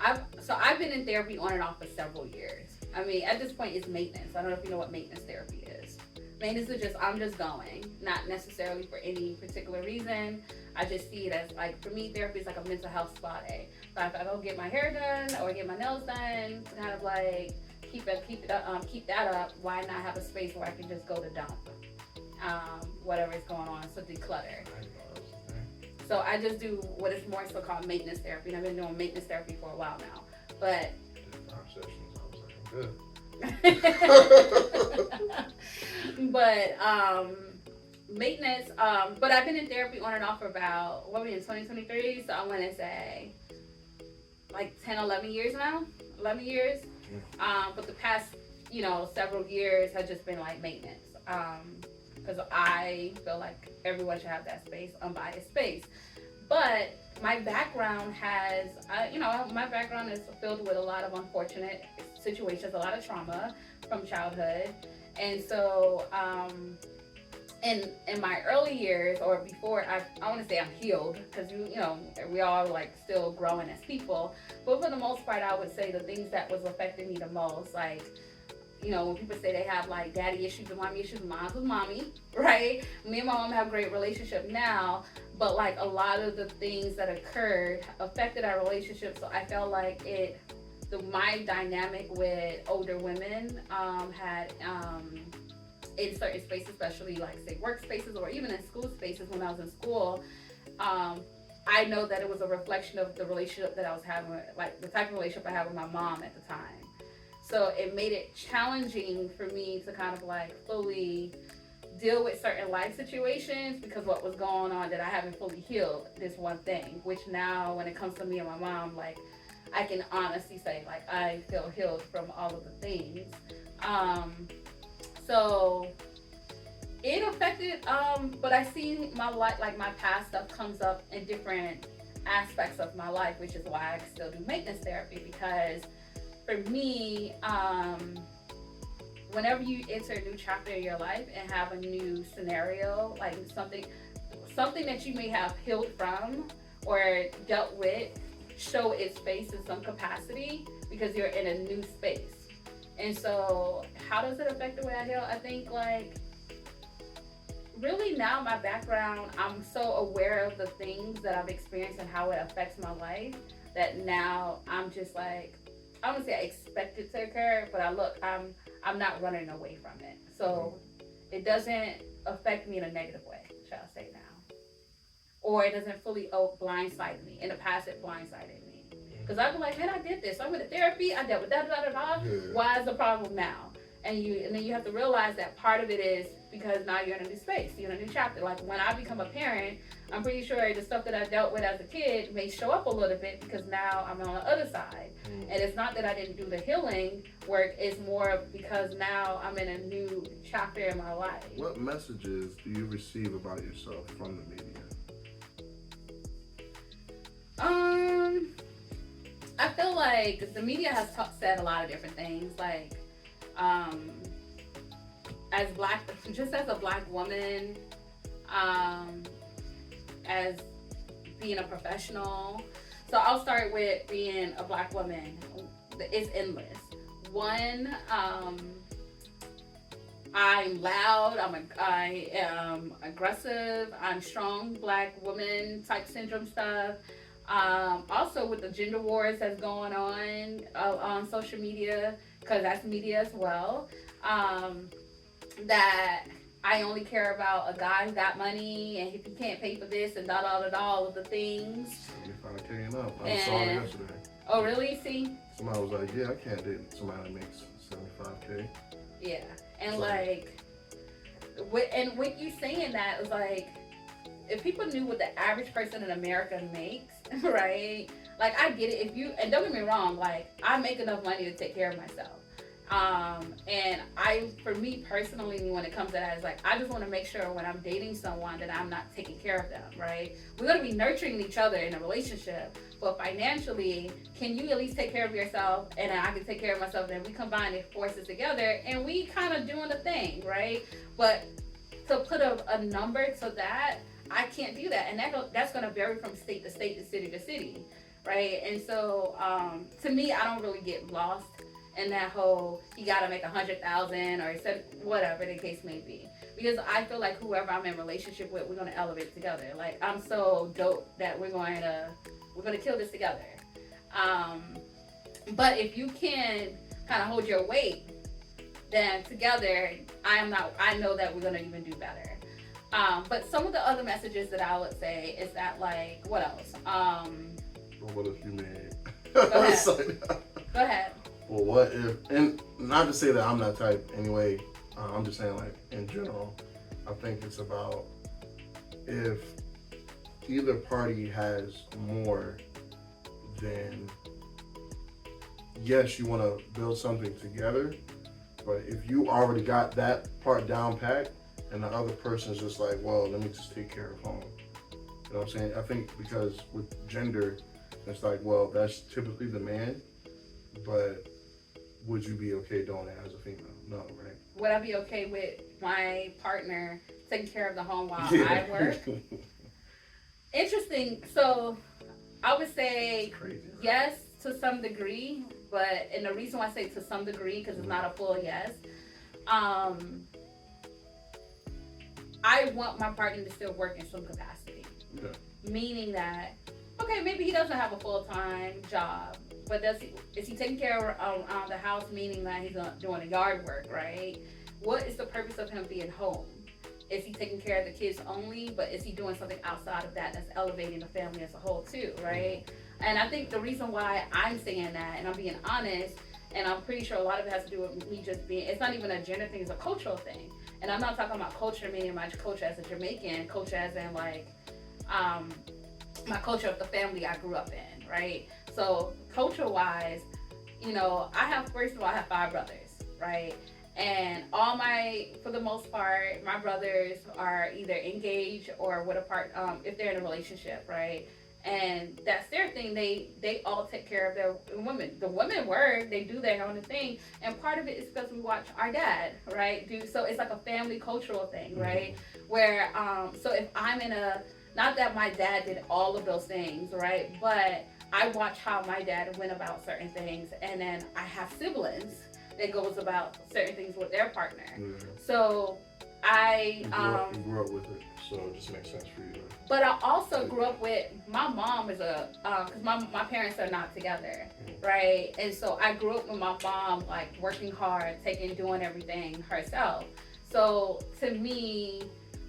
I've been in therapy on and off for several years. I mean, at this point, it's maintenance. I don't know if you know what maintenance therapy is. Maintenance is I'm just going, not necessarily for any particular reason. I just see it as for me, therapy is like a mental health spa day. So if I go get my hair done or get my nails done, to kind of keep that up. Why not have a space where I can just go to dump whatever is going on, so declutter. So I just do what is more so called maintenance therapy, and I've been doing maintenance therapy for a while now. But maintenance, but I've been in therapy on and off for about, what are we in, 2023? So I want to say 10, 11 years now. 11 years. But the past, several years has just been like maintenance. Because I feel like everyone should have that space, unbiased space. But my background my background is filled with a lot of unfortunate situations, a lot of trauma from childhood. And so, in my early years or before, I want to say I'm healed because we all like still growing as people. But for the most part, I would say the things that was affecting me the most, like when people say they have like daddy issues and mommy issues, mine's with mommy, right? Me and my mom have a great relationship now, but like a lot of the things that occurred affected our relationship. So I felt like my dynamic with older women had in certain spaces, especially like say workspaces or even in school spaces when I was in school. I know that it was a reflection of the relationship that I was having, like the type of relationship I had with my mom at the time. So it made it challenging for me to kind of like fully deal with certain life situations because what was going on that I haven't fully healed this one thing, which now when it comes to me and my mom, like I can honestly say like I feel healed from all of the things. So it affected, but I see my life, like my past stuff comes up in different aspects of my life, which is why I still do maintenance therapy because for me, whenever you enter a new chapter in your life and have a new scenario, like something that you may have healed from or dealt with, show its face in some capacity because you're in a new space. And so, how does it affect the way I heal? I think like really now my background, I'm so aware of the things that I've experienced and how it affects my life that now I'm just like I don't say I expect it to occur, but I'm not running away from it. So it doesn't affect me in a negative way, shall I say now. Or it doesn't fully blindside me. In the past, it blindsided me. Because I'd be like, man, I did this. I went to therapy. I dealt with da. Why is the problem now? And then you have to realize that part of it is because now you're in a new space. You're in a new chapter. Like when I become a parent, I'm pretty sure the stuff that I dealt with as a kid may show up a little bit because now I'm on the other side. And it's not that I didn't do the healing work. It's more because now I'm in a new chapter in my life. What messages do you receive about yourself from the media? I feel like the media has said a lot of different things. Like, as a black woman, as being a professional. So I'll start with being a black woman. It's endless. One, I'm loud. I am aggressive. I'm strong. Black woman type syndrome stuff. Also with the gender wars that's going on social media, because that's media as well. That I only care about a guy who got money, and if he can't pay for this and all of the things. 75K and up. I saw it yesterday. Oh, really? See? Somebody was like, yeah, I can't date somebody that makes 75K. Yeah. And with you saying that, it's like, if people knew what the average person in America makes, right? Like, I get it. And don't get me wrong, like, I make enough money to take care of myself. And for me personally, when it comes to that, it's like, I just want to make sure when I'm dating someone that I'm not taking care of them, right? We're going to be nurturing each other in a relationship, but financially, can you at least take care of yourself and I can take care of myself, and we combine the forces together and we kind of doing the thing, right? But to put a number to that, I can't do that. And that's going to vary from state to state to city to city, right? And so, to me, I don't really get lost in that whole, you gotta make 100,000 or whatever the case may be, because I feel like whoever I'm in relationship with, we're gonna elevate together. Like, I'm so dope that we're gonna kill this together. But if you can kind of hold your weight, then together I know that we're gonna even do better. But some of the other messages that I would say is that, like, what else? Well, what if you made? Go ahead. Go ahead. Well, what if, and not to say that I'm that type anyway, I'm just saying, like, in general, I think it's about if either party has more, then yes, you want to build something together, But if you already got that part down packed, and the other person's just like, well, let me just take care of home. You know what I'm saying? I think because with gender, it's like, well, that's typically the man, but would you be okay doing it as a female? No, right? Would I be okay with my partner taking care of the home while I work? Interesting. So I would say crazy, right? yes to some degree, but and the reason why I say to some degree because it's not a full yes. I want my partner to still work in some capacity. Okay. Meaning that, okay, maybe he doesn't have a full-time job, but is he taking care of the house, meaning that he's doing the yard work, right? What is the purpose of him being home? Is he taking care of the kids only, but is he doing something outside of that that's elevating the family as a whole too, right? And I think the reason why I'm saying that, and I'm being honest, and I'm pretty sure a lot of it has to do with me just being, it's not even a gender thing, it's a cultural thing. And I'm not talking about culture meaning my culture as a Jamaican, culture as in like, my culture of the family I grew up in, right? So culture-wise, first of all, I have 5 brothers, right? And for the most part, my brothers are either engaged or with a if they're in a relationship, right? And that's their thing. They all take care of their women. The women work, they do their own thing. And part of it is because we watch our dad, right? So it's like a family cultural thing, right? Where, so if I'm not that my dad did all of those things, right? But I watch how my dad went about certain things. And then I have siblings that goes about certain things with their partner. So you grew up with it, so it just makes sense for you. But I also grew up with, my mom is because my parents are not together, right? And so I grew up with my mom, like, working hard, doing everything herself. So to me,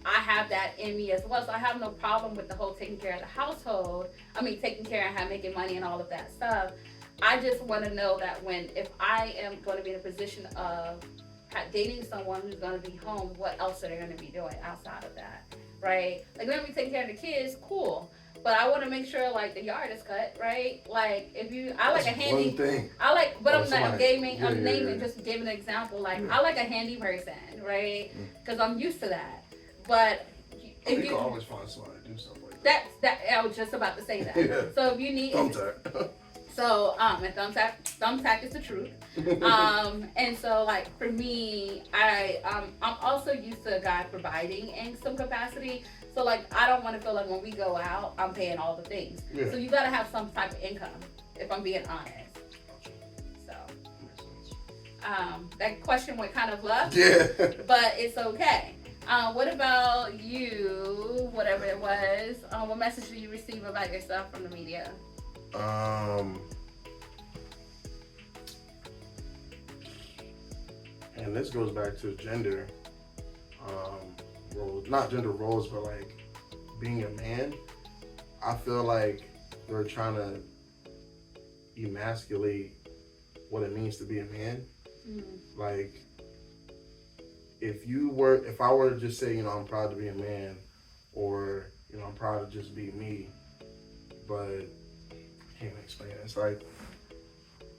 I have that in me as well. So I have no problem with the whole taking care of the household. I mean, taking care and making money and all of that stuff. I just want to know that if I am going to be in a position of dating someone who's going to be home, what else are they going to be doing outside of that, right? Like, let me take care of the kids, cool. But I want to make sure, like, the yard is cut, right? Like, That's like a handy, one thing. Just giving an example. Like, I like a handy person, right? Because I'm used to that. But you can always find somebody to do stuff like that. I was just about to say that. So if you need thumbtack. So and thumbtack is the truth. And so, like, for me, I'm also used to a guy providing in some capacity. So, like, I don't want to feel like when we go out, I'm paying all the things. Yeah. So you got to have some type of income, if I'm being honest. So that question went kind of left. Yeah. But it's okay. What about you? Whatever it was, what message did you receive about yourself from the media? And this goes back to gender roles, not gender roles, but like being a man. I feel like they're trying to emasculate what it means to be a man. Like, if I were to just say, I'm proud to be a man, or, I'm proud to just be me, but I can't explain it. It's like,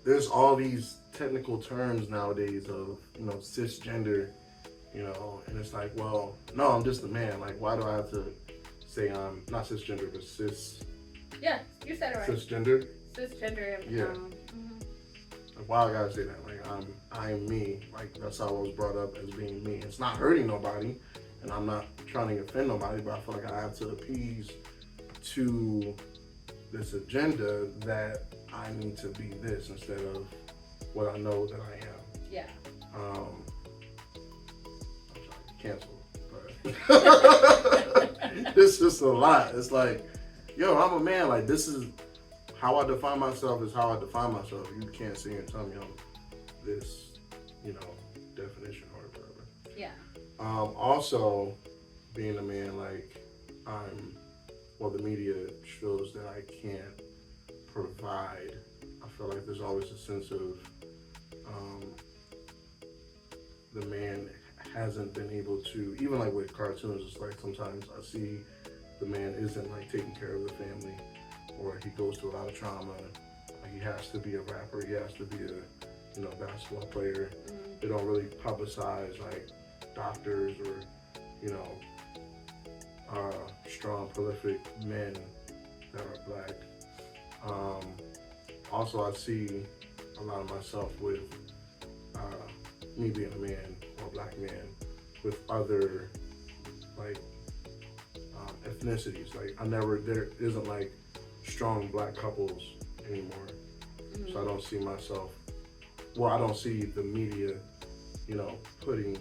there's all these technical terms nowadays of, cisgender, and it's like, well, no, I'm just a man. Like, why do I have to say I'm not cisgender, but cis? Yeah, you said it right. Cisgender? Cisgender. Yeah. Like, why I gotta say that? Like, I'm me. Like, that's how I was brought up, as being me. It's not hurting nobody, and I'm not trying to offend nobody, but I feel like I have to appease to this agenda that I need to be this instead of what I know that I am. Yeah. I'm trying to cancel, but it's just a lot. It's like, I'm a man. Like, this is how I define myself. Is how I define myself. You can't sit here and tell me I'm this, definition or whatever. Yeah. Also, being a man, like, the media shows that I can't provide. I feel like there's always a sense of the man hasn't been able to, even like with cartoons, it's like sometimes I see the man isn't like taking care of the family, or he goes through a lot of trauma. Like, he has to be a rapper, he has to be a basketball player, they don't really publicize like doctors or, you know, strong, prolific men that are black. Um, Also, I see a lot of myself with me being a man or a black man with other like ethnicities. Like there isn't like strong black couples anymore. Mm-hmm. So I don't see myself. Well, I don't see the media, you know, putting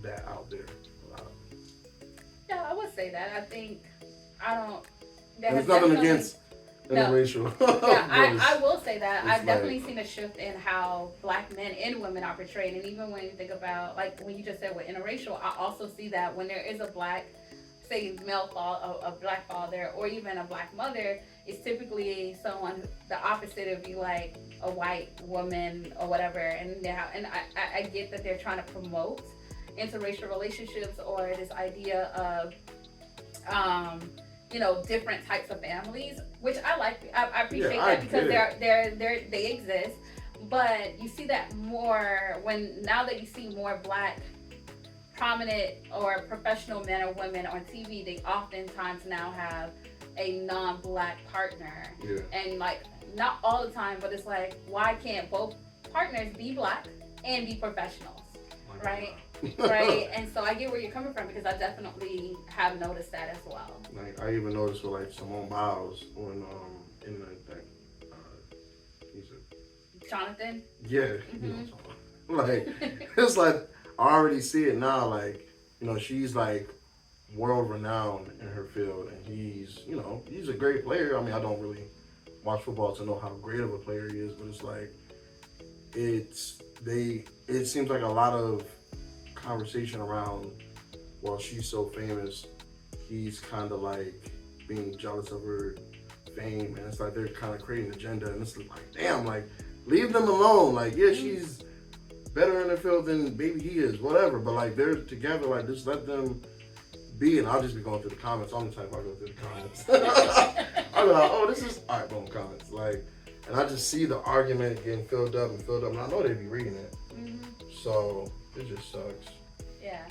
that out there a lot. Yeah, I would say that. I think I don't. And it's nothing against interracial. Yeah, I will say that I've definitely like, seen a shift in how black men and women are portrayed, and even when you think about like when you just said with interracial, I also see that when there is a black, say male father, a black father, or even a black mother, it's typically someone the opposite of you, like a white woman or whatever. And I get that they're trying to promote interracial relationships or this idea of you know, different types of families, which I like. I appreciate that because they exist. But you see that more now that you see more black prominent or professional men or women on TV, they oftentimes now have a non-black partner. Yeah. And like not all the time, but it's like why can't both partners be black and be professionals, right? Right, and so I get where you're coming from because I definitely have noticed that as well. Like I even noticed with like Simone Biles when in he's a Jonathan. Yeah, mm-hmm. You know, like it's like I already see it now. Like you know, she's like world renowned in her field, and he's a great player. I mean, I don't really watch football to know how great of a player he is, but it's like it seems like a lot of conversation around, well, she's so famous, he's kind of like being jealous of her fame, and it's like they're kind of creating an agenda, and it's like, damn, like leave them alone. Like, yeah, she's better in the field than maybe he is, whatever, but like they're together, like just let them be. And I'll just be going through the comments. I'm the type I go through the comments. I'll be like, oh, this is all right, boom, comments, like, and I just see the argument getting filled up, and I know they'd be reading it. Mm-hmm. So it just sucks. Yeah.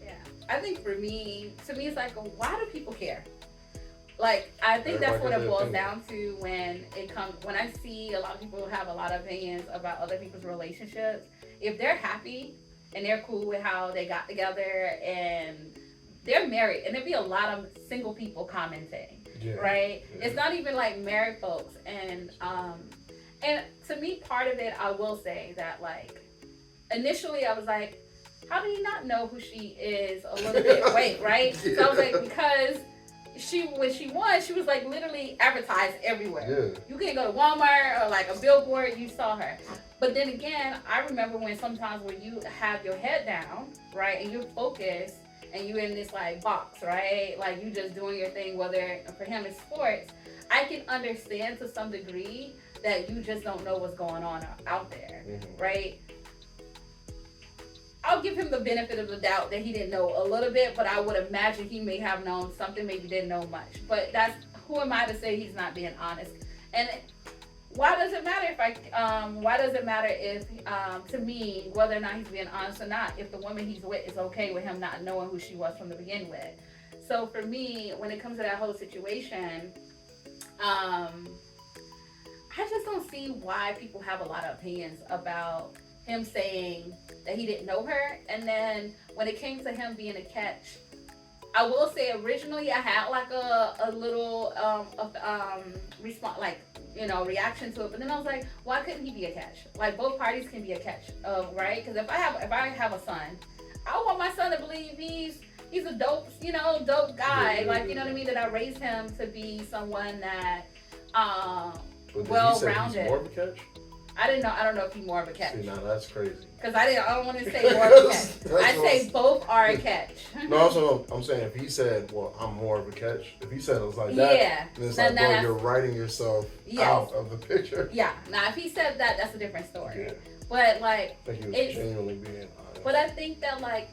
Yeah. I think to me, it's like, why do people care? Like, I think that's what it boils down to when I see a lot of people have a lot of opinions about other people's relationships. If they're happy and they're cool with how they got together and they're married, and there'd be a lot of single people commenting, right? Yeah. It's not even like married folks. And to me, part of it, I will say that, like, initially I was like, how do you not know who she is a little bit? Wait, right? Yeah. So I was like, because when she won, she was like literally advertised everywhere. Yeah. You can't go to Walmart or like a billboard, you saw her. But then again, I remember when you have your head down, right, and you're focused and you're in this like box, right? Like you just doing your thing, whether for him it's sports. I can understand to some degree that you just don't know what's going on out there, mm-hmm. right? I'll give him the benefit of the doubt that he didn't know a little bit, but I would imagine he may have known something, maybe didn't know much. But who am I to say he's not being honest? And why does it matter if to me, whether or not he's being honest or not, if the woman he's with is okay with him not knowing who she was from the beginning with? So for me, when it comes to that whole situation, I just don't see why people have a lot of opinions about him saying that he didn't know her. And then when it came to him being a catch, I will say originally I had like a little response, like, you know, reaction to it. But then I was like, why couldn't he be a catch? Like both parties can be a catch, right? Because if I have a son, I want my son to believe he's a dope guy. Yeah. Like, you know what I mean? That I raised him to be someone that well-rounded. More of a catch? I don't know if he's more of a catch. See, now that's crazy. Because I don't want to say more of a catch. I say both are a catch. No, also I'm saying if he said, well, I'm more of a catch. If he said it was like that, then it's like, bro, you're writing yourself out of the picture. Yeah. Now, if he said that, that's a different story. Yeah. But like, I think he was genuinely being honest. But I think that like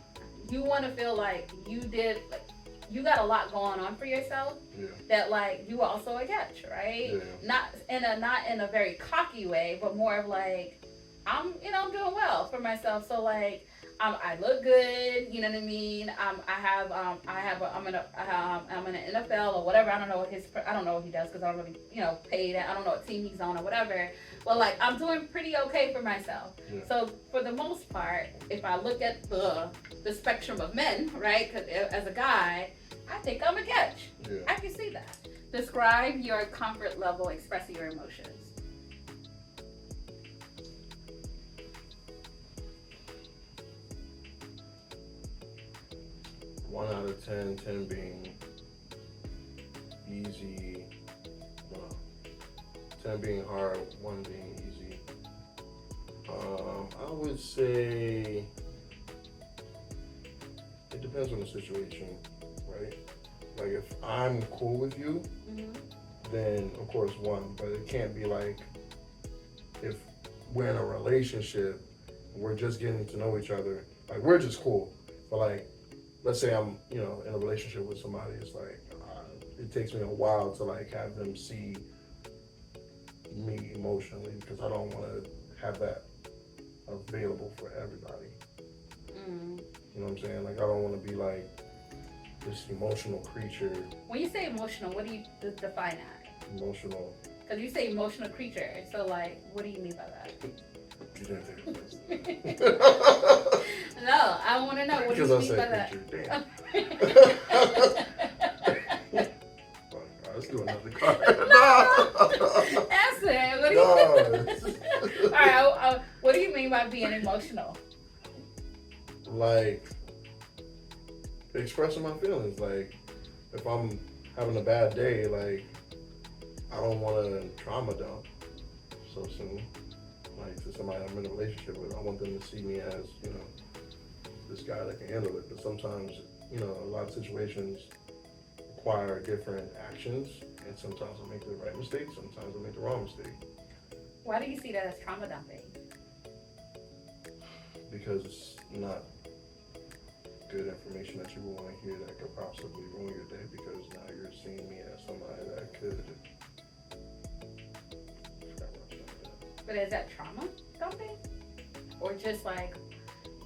you want to feel like you got a lot going on for yourself. Yeah. That like you also a catch, right? Yeah. Not in a very cocky way, but more of like I'm, doing well for myself. So like, I look good. You know what I mean? I'm in an NFL or whatever. I don't know what he does because I don't really, pay that. I don't know what team he's on or whatever. But like, I'm doing pretty okay for myself. Yeah. So for the most part, if I look at the spectrum of men, right? 'Cause as a guy, I think I'm a catch. Yeah. I can see that. Describe your comfort level expressing your emotions. 1 out of 10, 10 being easy, well, 10 being hard, 1 being easy. I would say it depends on the situation, right? Like if I'm cool with you, Mm-hmm. then of course 1, but it can't be like if we're in a relationship, we're just getting to know each other, like we're just cool, but like let's say I'm, in a relationship with somebody, it's like it takes me a while to like have them see me emotionally because I don't want to have that available for everybody. Mm. You know what I'm saying? Like I don't want to be like this emotional creature. When you say emotional, what do you define that? Emotional. Because you say emotional creature, so like, what do you mean by that? You didn't take it. No, I want to know what do you mean by that. Damn. Let's do another card. No, answer it. What do you? All right. What do you mean by being emotional? Like expressing my feelings. Like if I'm having a bad day, like I don't want to trauma dump so soon. Like to somebody I'm in a relationship with, I want them to see me as this guy that can handle it. But sometimes a lot of situations require different actions, and sometimes I make the right mistake, sometimes I make the wrong mistake. Why do you see that as trauma dumping? Because it's not good information that you will want to hear that could possibly ruin your day, because now you're seeing me as somebody that could. But is that trauma dumping? Or just like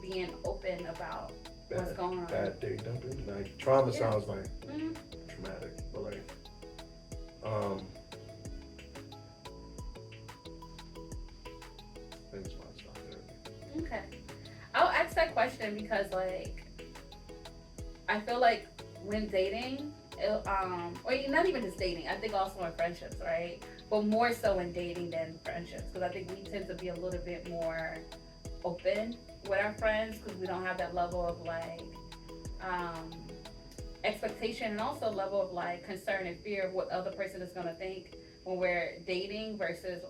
being open about what's going on? Bad day dumping. Like trauma sounds like traumatic, but like I think it's my stop there. Okay. I'll ask that question because like I feel like when dating, or not even just dating, I think also in friendships, right? But more so in dating than friendships, because I think we tend to be a little bit more open with our friends because we don't have that level of like expectation, and also level of like concern and fear of what the other person is going to think when we're dating versus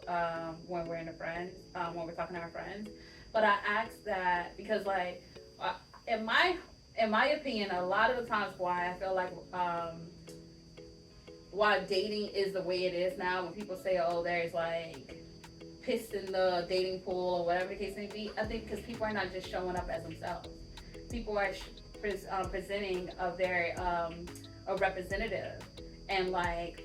when we're in a friends, when we're talking to our friends. But I ask that because like in my opinion, a lot of the times why I feel like why dating is the way it is now, when people say, oh, there's like piss in the dating pool or whatever the case may be, I think because people are not just showing up as themselves. People are presenting a very a representative, and like,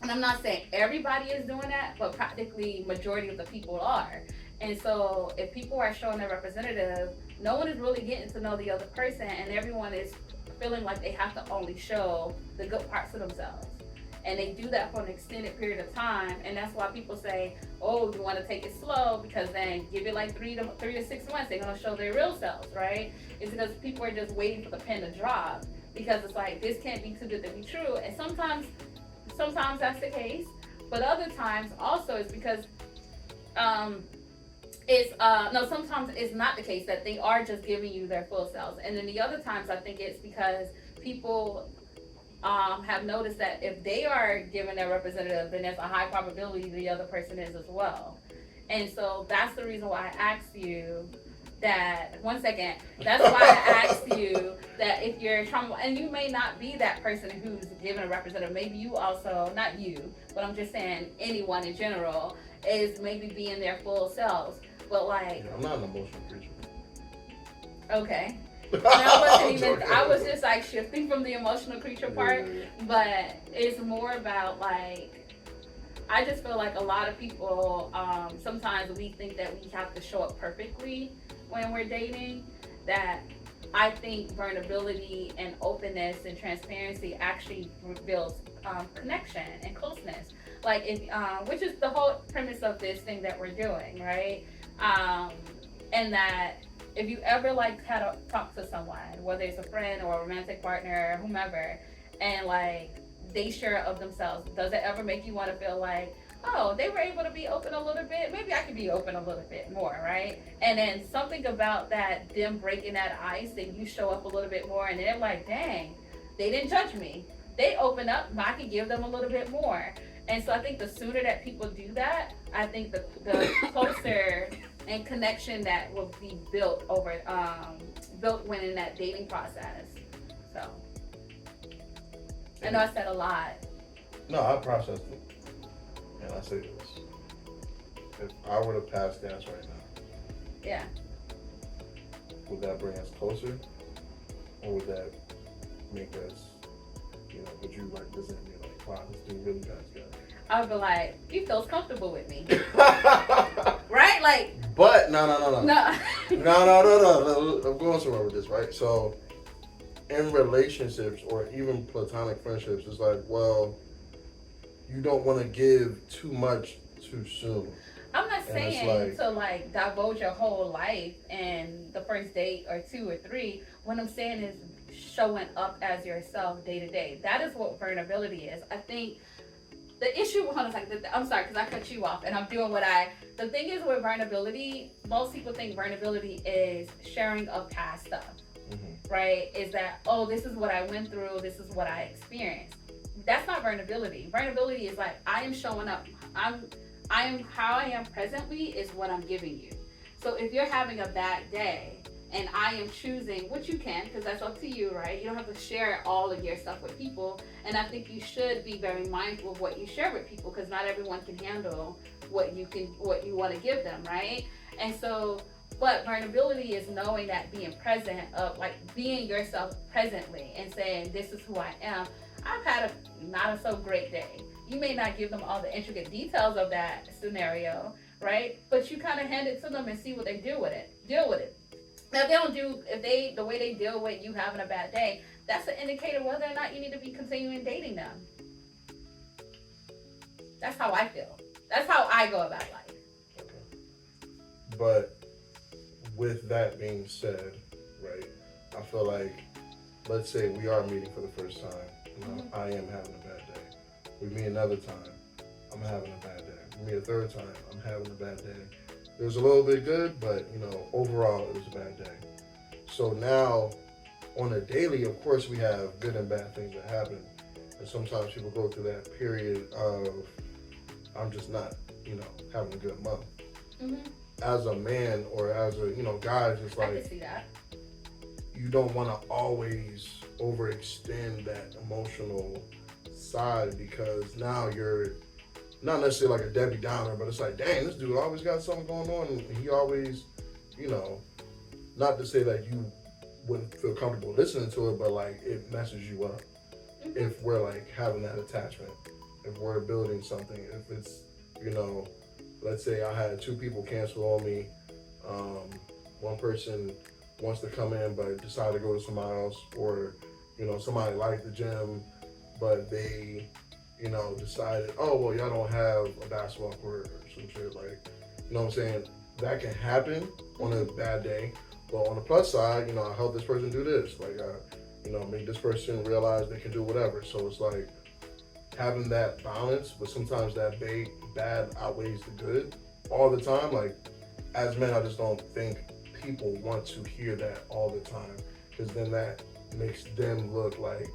and I'm not saying everybody is doing that, but practically majority of the people are. And so if people are showing their representative, no one is really getting to know the other person, and everyone is feeling like they have to only show the good parts of themselves. And they do that for an extended period of time, and that's why people say, oh, you want to take it slow, because then give it like 3 to 6 months, they're going to show their real selves, right? It's because people are just waiting for the pen to drop, because it's like, this can't be too good to be true. And sometimes that's the case, but other times also it's because sometimes it's not the case, that they are just giving you their full selves. And then the other times I think it's because people have noticed that if they are giving their representative, then there's a high probability the other person is as well. And so that's the reason why I asked you that. One second. That's why I asked you that if you're trauma, and you may not be that person who's giving a representative. Maybe you also, not you, but I'm just saying anyone in general is maybe being their full selves. But like, I'm not an emotional creature. Okay. I was just like shifting from the emotional creature part, but it's more about like I just feel like a lot of people, sometimes we think that we have to show up perfectly when we're dating. That I think vulnerability and openness and transparency actually builds connection and closeness. Like, which is the whole premise of this thing that we're doing, right? Um, and that if you ever like had to talk to someone, whether it's a friend or a romantic partner or whomever, and like they share of themselves, does it ever make you want to feel like, oh, they were able to be open a little bit, maybe I could be open a little bit more, right? And then something about that, them breaking that ice, and you show up a little bit more, and they're like, dang, they didn't judge me, they open up, I can give them a little bit more. And so I think the sooner that people do that, I think the closer and connection that will be built over, built when in that dating process. So I know I said a lot. No, I processed it, and I say this: if I were to pass gas right now, Yeah. would that bring us closer, or would that make us, would you like listen to me like, wow, this dude really got gas? I would be like, he feels comfortable with me, right? Like, But no. no. No. I'm going somewhere with this, right? So, in relationships or even platonic friendships, it's like, well, you don't want to give too much too soon. I'm not And saying it's like, to like divulge your whole life in the first date or two or three. What I'm saying is showing up as yourself day to day. That is what vulnerability is. I think the issue, hold on a second, I'm sorry because I cut you off and I'm doing the thing is with vulnerability, most people think vulnerability is sharing of past stuff, right? Is that, oh, this is what I went through, this is what I experienced. That's not vulnerability. Vulnerability is like, I am showing up. I'm how I am presently is what I'm giving you. So if you're having a bad day and I am choosing, which you can, because that's up to you, right? You don't have to share all of your stuff with people. And I think you should be very mindful of what you share with people, because not everyone can handle what you want to give them, right? And so, but vulnerability is knowing that, being present, of like being yourself presently and saying, this is who I am. I've had a not a so great day. You may not give them all the intricate details of that scenario, right? But you kind of hand it to them and see what they do with it. Deal with it. Now, if they don't do, if they, the way they deal with you having a bad day, that's an indicator whether or not you need to be continuing dating them. That's how I feel. That's how I go about life. okay. But with that being said, right, I feel like, let's say we are meeting for the first time. I am having a bad day. We meet another time, I'm having a bad day. We meet a third time, I'm having a bad day. It was a little bit good, but overall it was a bad day. So now, on a daily, of course, we have good and bad things that happen, and sometimes people go through that period of, I'm just not, having a good month. As a man or as a guy, it's just I like, can see that. you don't want to always overextend that emotional side, because now you're not necessarily like a Debbie Downer, but it's like, dang, this dude always got something going on, and he always, not to say that you wouldn't feel comfortable listening to it, but like it messes you up if we're like having that attachment, if we're building something, if it's, let's say I had two people cancel on me, one person wants to come in but decide to go to somebody else, or somebody liked the gym but they decided, oh well, y'all don't have a basketball court or some shit, like, what I'm saying, that can happen on a bad day. But on the plus side, I help this person do this, like make this person realize they can do whatever. So it's like having that balance, but sometimes that bad outweighs the good all the time. Like, as men, I just don't think people want to hear that all the time, because then that makes them look like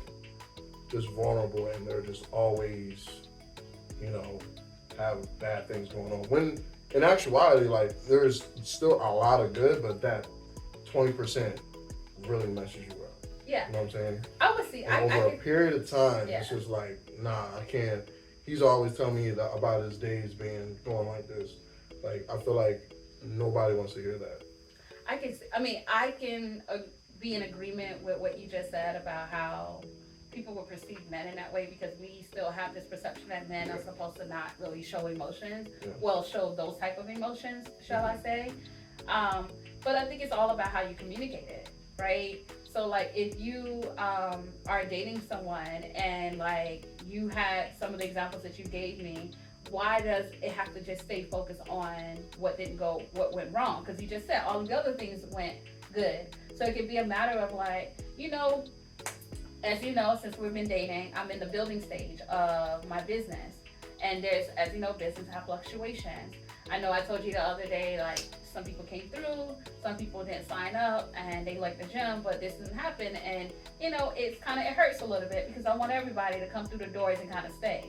just vulnerable, and they're just always, have bad things going on. When in actuality, like, there's still a lot of good, but that 20% really messes you up. Yeah. You know what I'm saying? I would see. And over a period of time, yeah. It's just like, nah, I can't. He's always telling me about his days being going like this. Like, I feel like nobody wants to hear that. I can be in agreement with what you just said about how people will perceive men in that way because we still have this perception that men are supposed to not really show emotions. Well, show those type of emotions, shall I say? Um, but I think it's all about how you communicate it, right? So like if you are dating someone and like you had some of the examples that you gave me, why does it have to just stay focused on what didn't go, what went wrong? Because you just said all the other things went good. So it could be a matter of like, as you know, since we've been dating, I'm in the building stage of my business. And there's, as you know, business have fluctuations. I know I told you the other day, like, some people came through, some people didn't sign up, and they like the gym, but this didn't happen. And, it hurts a little bit because I want everybody to come through the doors and kind of stay.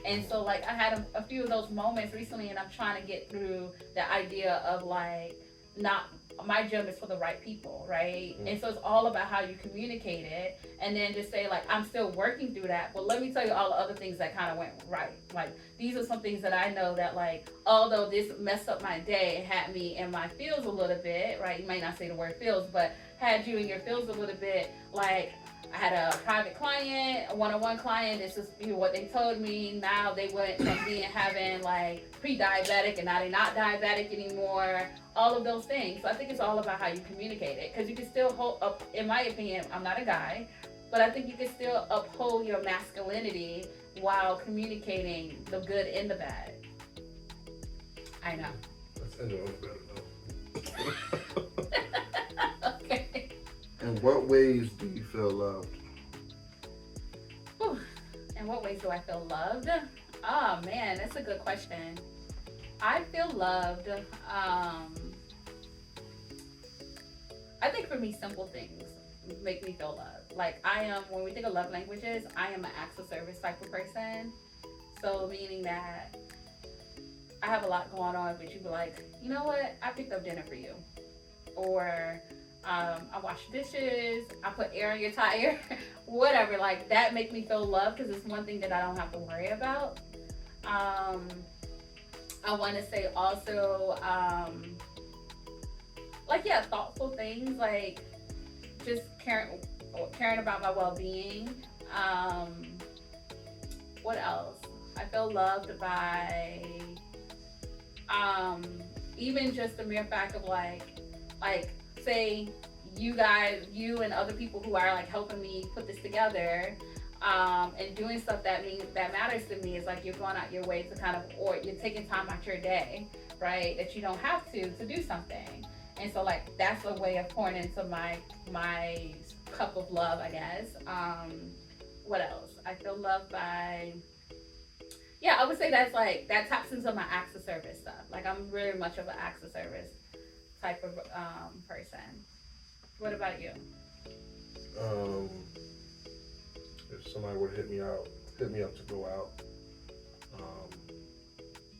And so, like, I had a few of those moments recently, and I'm trying to get through the idea of, like, not my gym is for the right people, right? And so it's all about how you communicate it, and then just say like, I'm still working through that, but let me tell you all the other things that kind of went right. Like, these are some things that I know that, like, although this messed up my day, it had me in my feels a little bit, right? You might not say the word feels, but had you in your feels a little bit. Like, I had a private client, a one-on-one client. This is what they told me. Now they went from having like pre-diabetic, and now they're not diabetic anymore. All of those things. So I think it's all about how you communicate it, because you can still hold up. In my opinion, I'm not a guy, but I think you can still uphold your masculinity while communicating the good and the bad. I know. That's better though. Okay. In what ways do you feel loved? Whew. In what ways do I feel loved? Oh man, that's a good question. I feel loved. I think for me, simple things make me feel loved. Like, when we think of love languages, I am an acts of service type of person. So meaning that I have a lot going on, but you be like, you know what? I picked up dinner for you. Or I wash dishes, I put air on your tire, whatever. Like, that make me feel loved because it's one thing that I don't have to worry about. I want to say also, thoughtful things, like just caring about my well-being. What else? I feel loved by even just the mere fact of like say you and other people who are like helping me put this together, and doing stuff that matters to me, is like you're going out your way to kind of, or you're taking time out your day, right, that you don't have to do something. And so like that's a way of pouring into my cup of love, I guess. What else? I feel loved by, I would say that's like, that taps into my acts of service stuff. Like, I'm very much of an acts of service type of person. What about you? If somebody would hit me up to go out,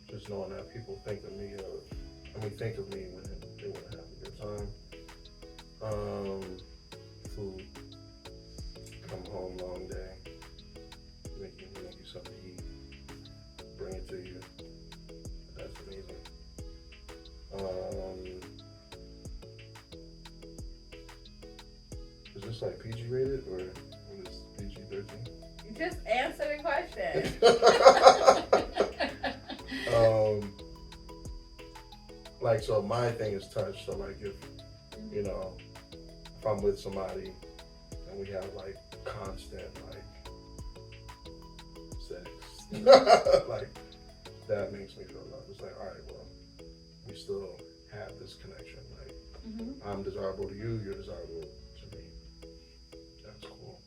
just knowing that people think of me when they want to have a good time. Food. Come home, long day, make you something to eat, bring it to you. That's amazing. Is this like PG rated or is this PG-13? You just answer the question. So my thing is touch. So like if I'm with somebody and we have like constant like sex, like that makes me feel loved. It's like, all right, well, we still have this connection. Like, I'm desirable to you, you're desirable to me. That's cool.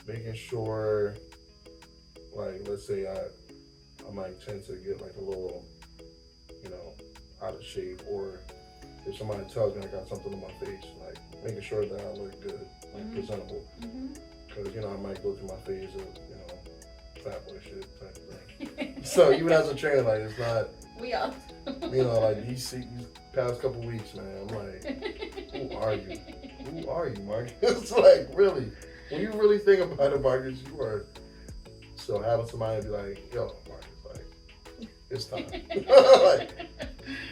Making sure, like, let's say I might tend to get like a little, out of shape, or if somebody tells me I got something on my face, like making sure that I look good, like presentable. Because, I might go through my phase of, fat boy shit type of thing. So even as a trainer, like, it's not, we all like these past couple weeks, man, I'm like, who are you? Who are you, Marcus? It's like, really, when you really think about it, Marcus, you are. So having somebody be like, yo, Marcus, like, it's time. Like,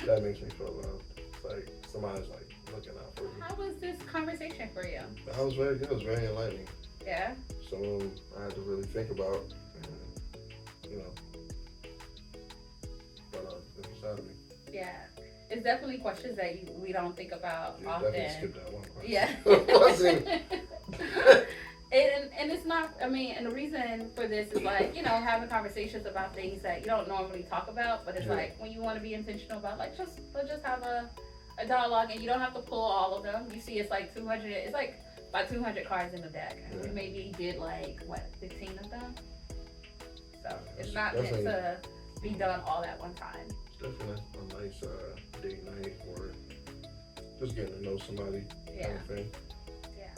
that makes me feel loved. It's like somebody's like looking out for me. I how was this conversation for you? That was very good. It was very enlightening. Yeah. Something I had to really think about, and you know, brought out a different side of me. Yeah. It's definitely questions that we don't think about You often. definitely skipped that one question. Yeah. Wasn't- and it's not, I mean, and the reason for this is like, having conversations about things that you don't normally talk about, but it's Yeah. like when you want to be intentional about, like, let's just have a dialogue, and you don't have to pull all of them. You see, it's like 200, it's like about 200 cards in the deck, and we Yeah. maybe did like, what, 15 of them? So it's It's not meant definitely- to be done all at one time. It's definitely a nice date night or just getting to know somebody Yeah. kind of thing. Yeah.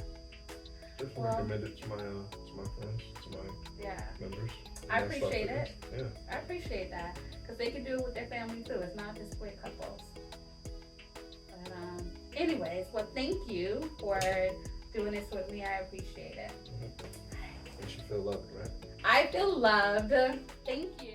Definitely Well- recommend it to my friends, to my Yeah. members. I And that's appreciate stuff it. Yeah. I appreciate that, because they can do it with their family too. It's not just with couples. But anyways, well, thank you for doing this with me. I appreciate it. Makes you feel loved, right? I feel loved. Thank you.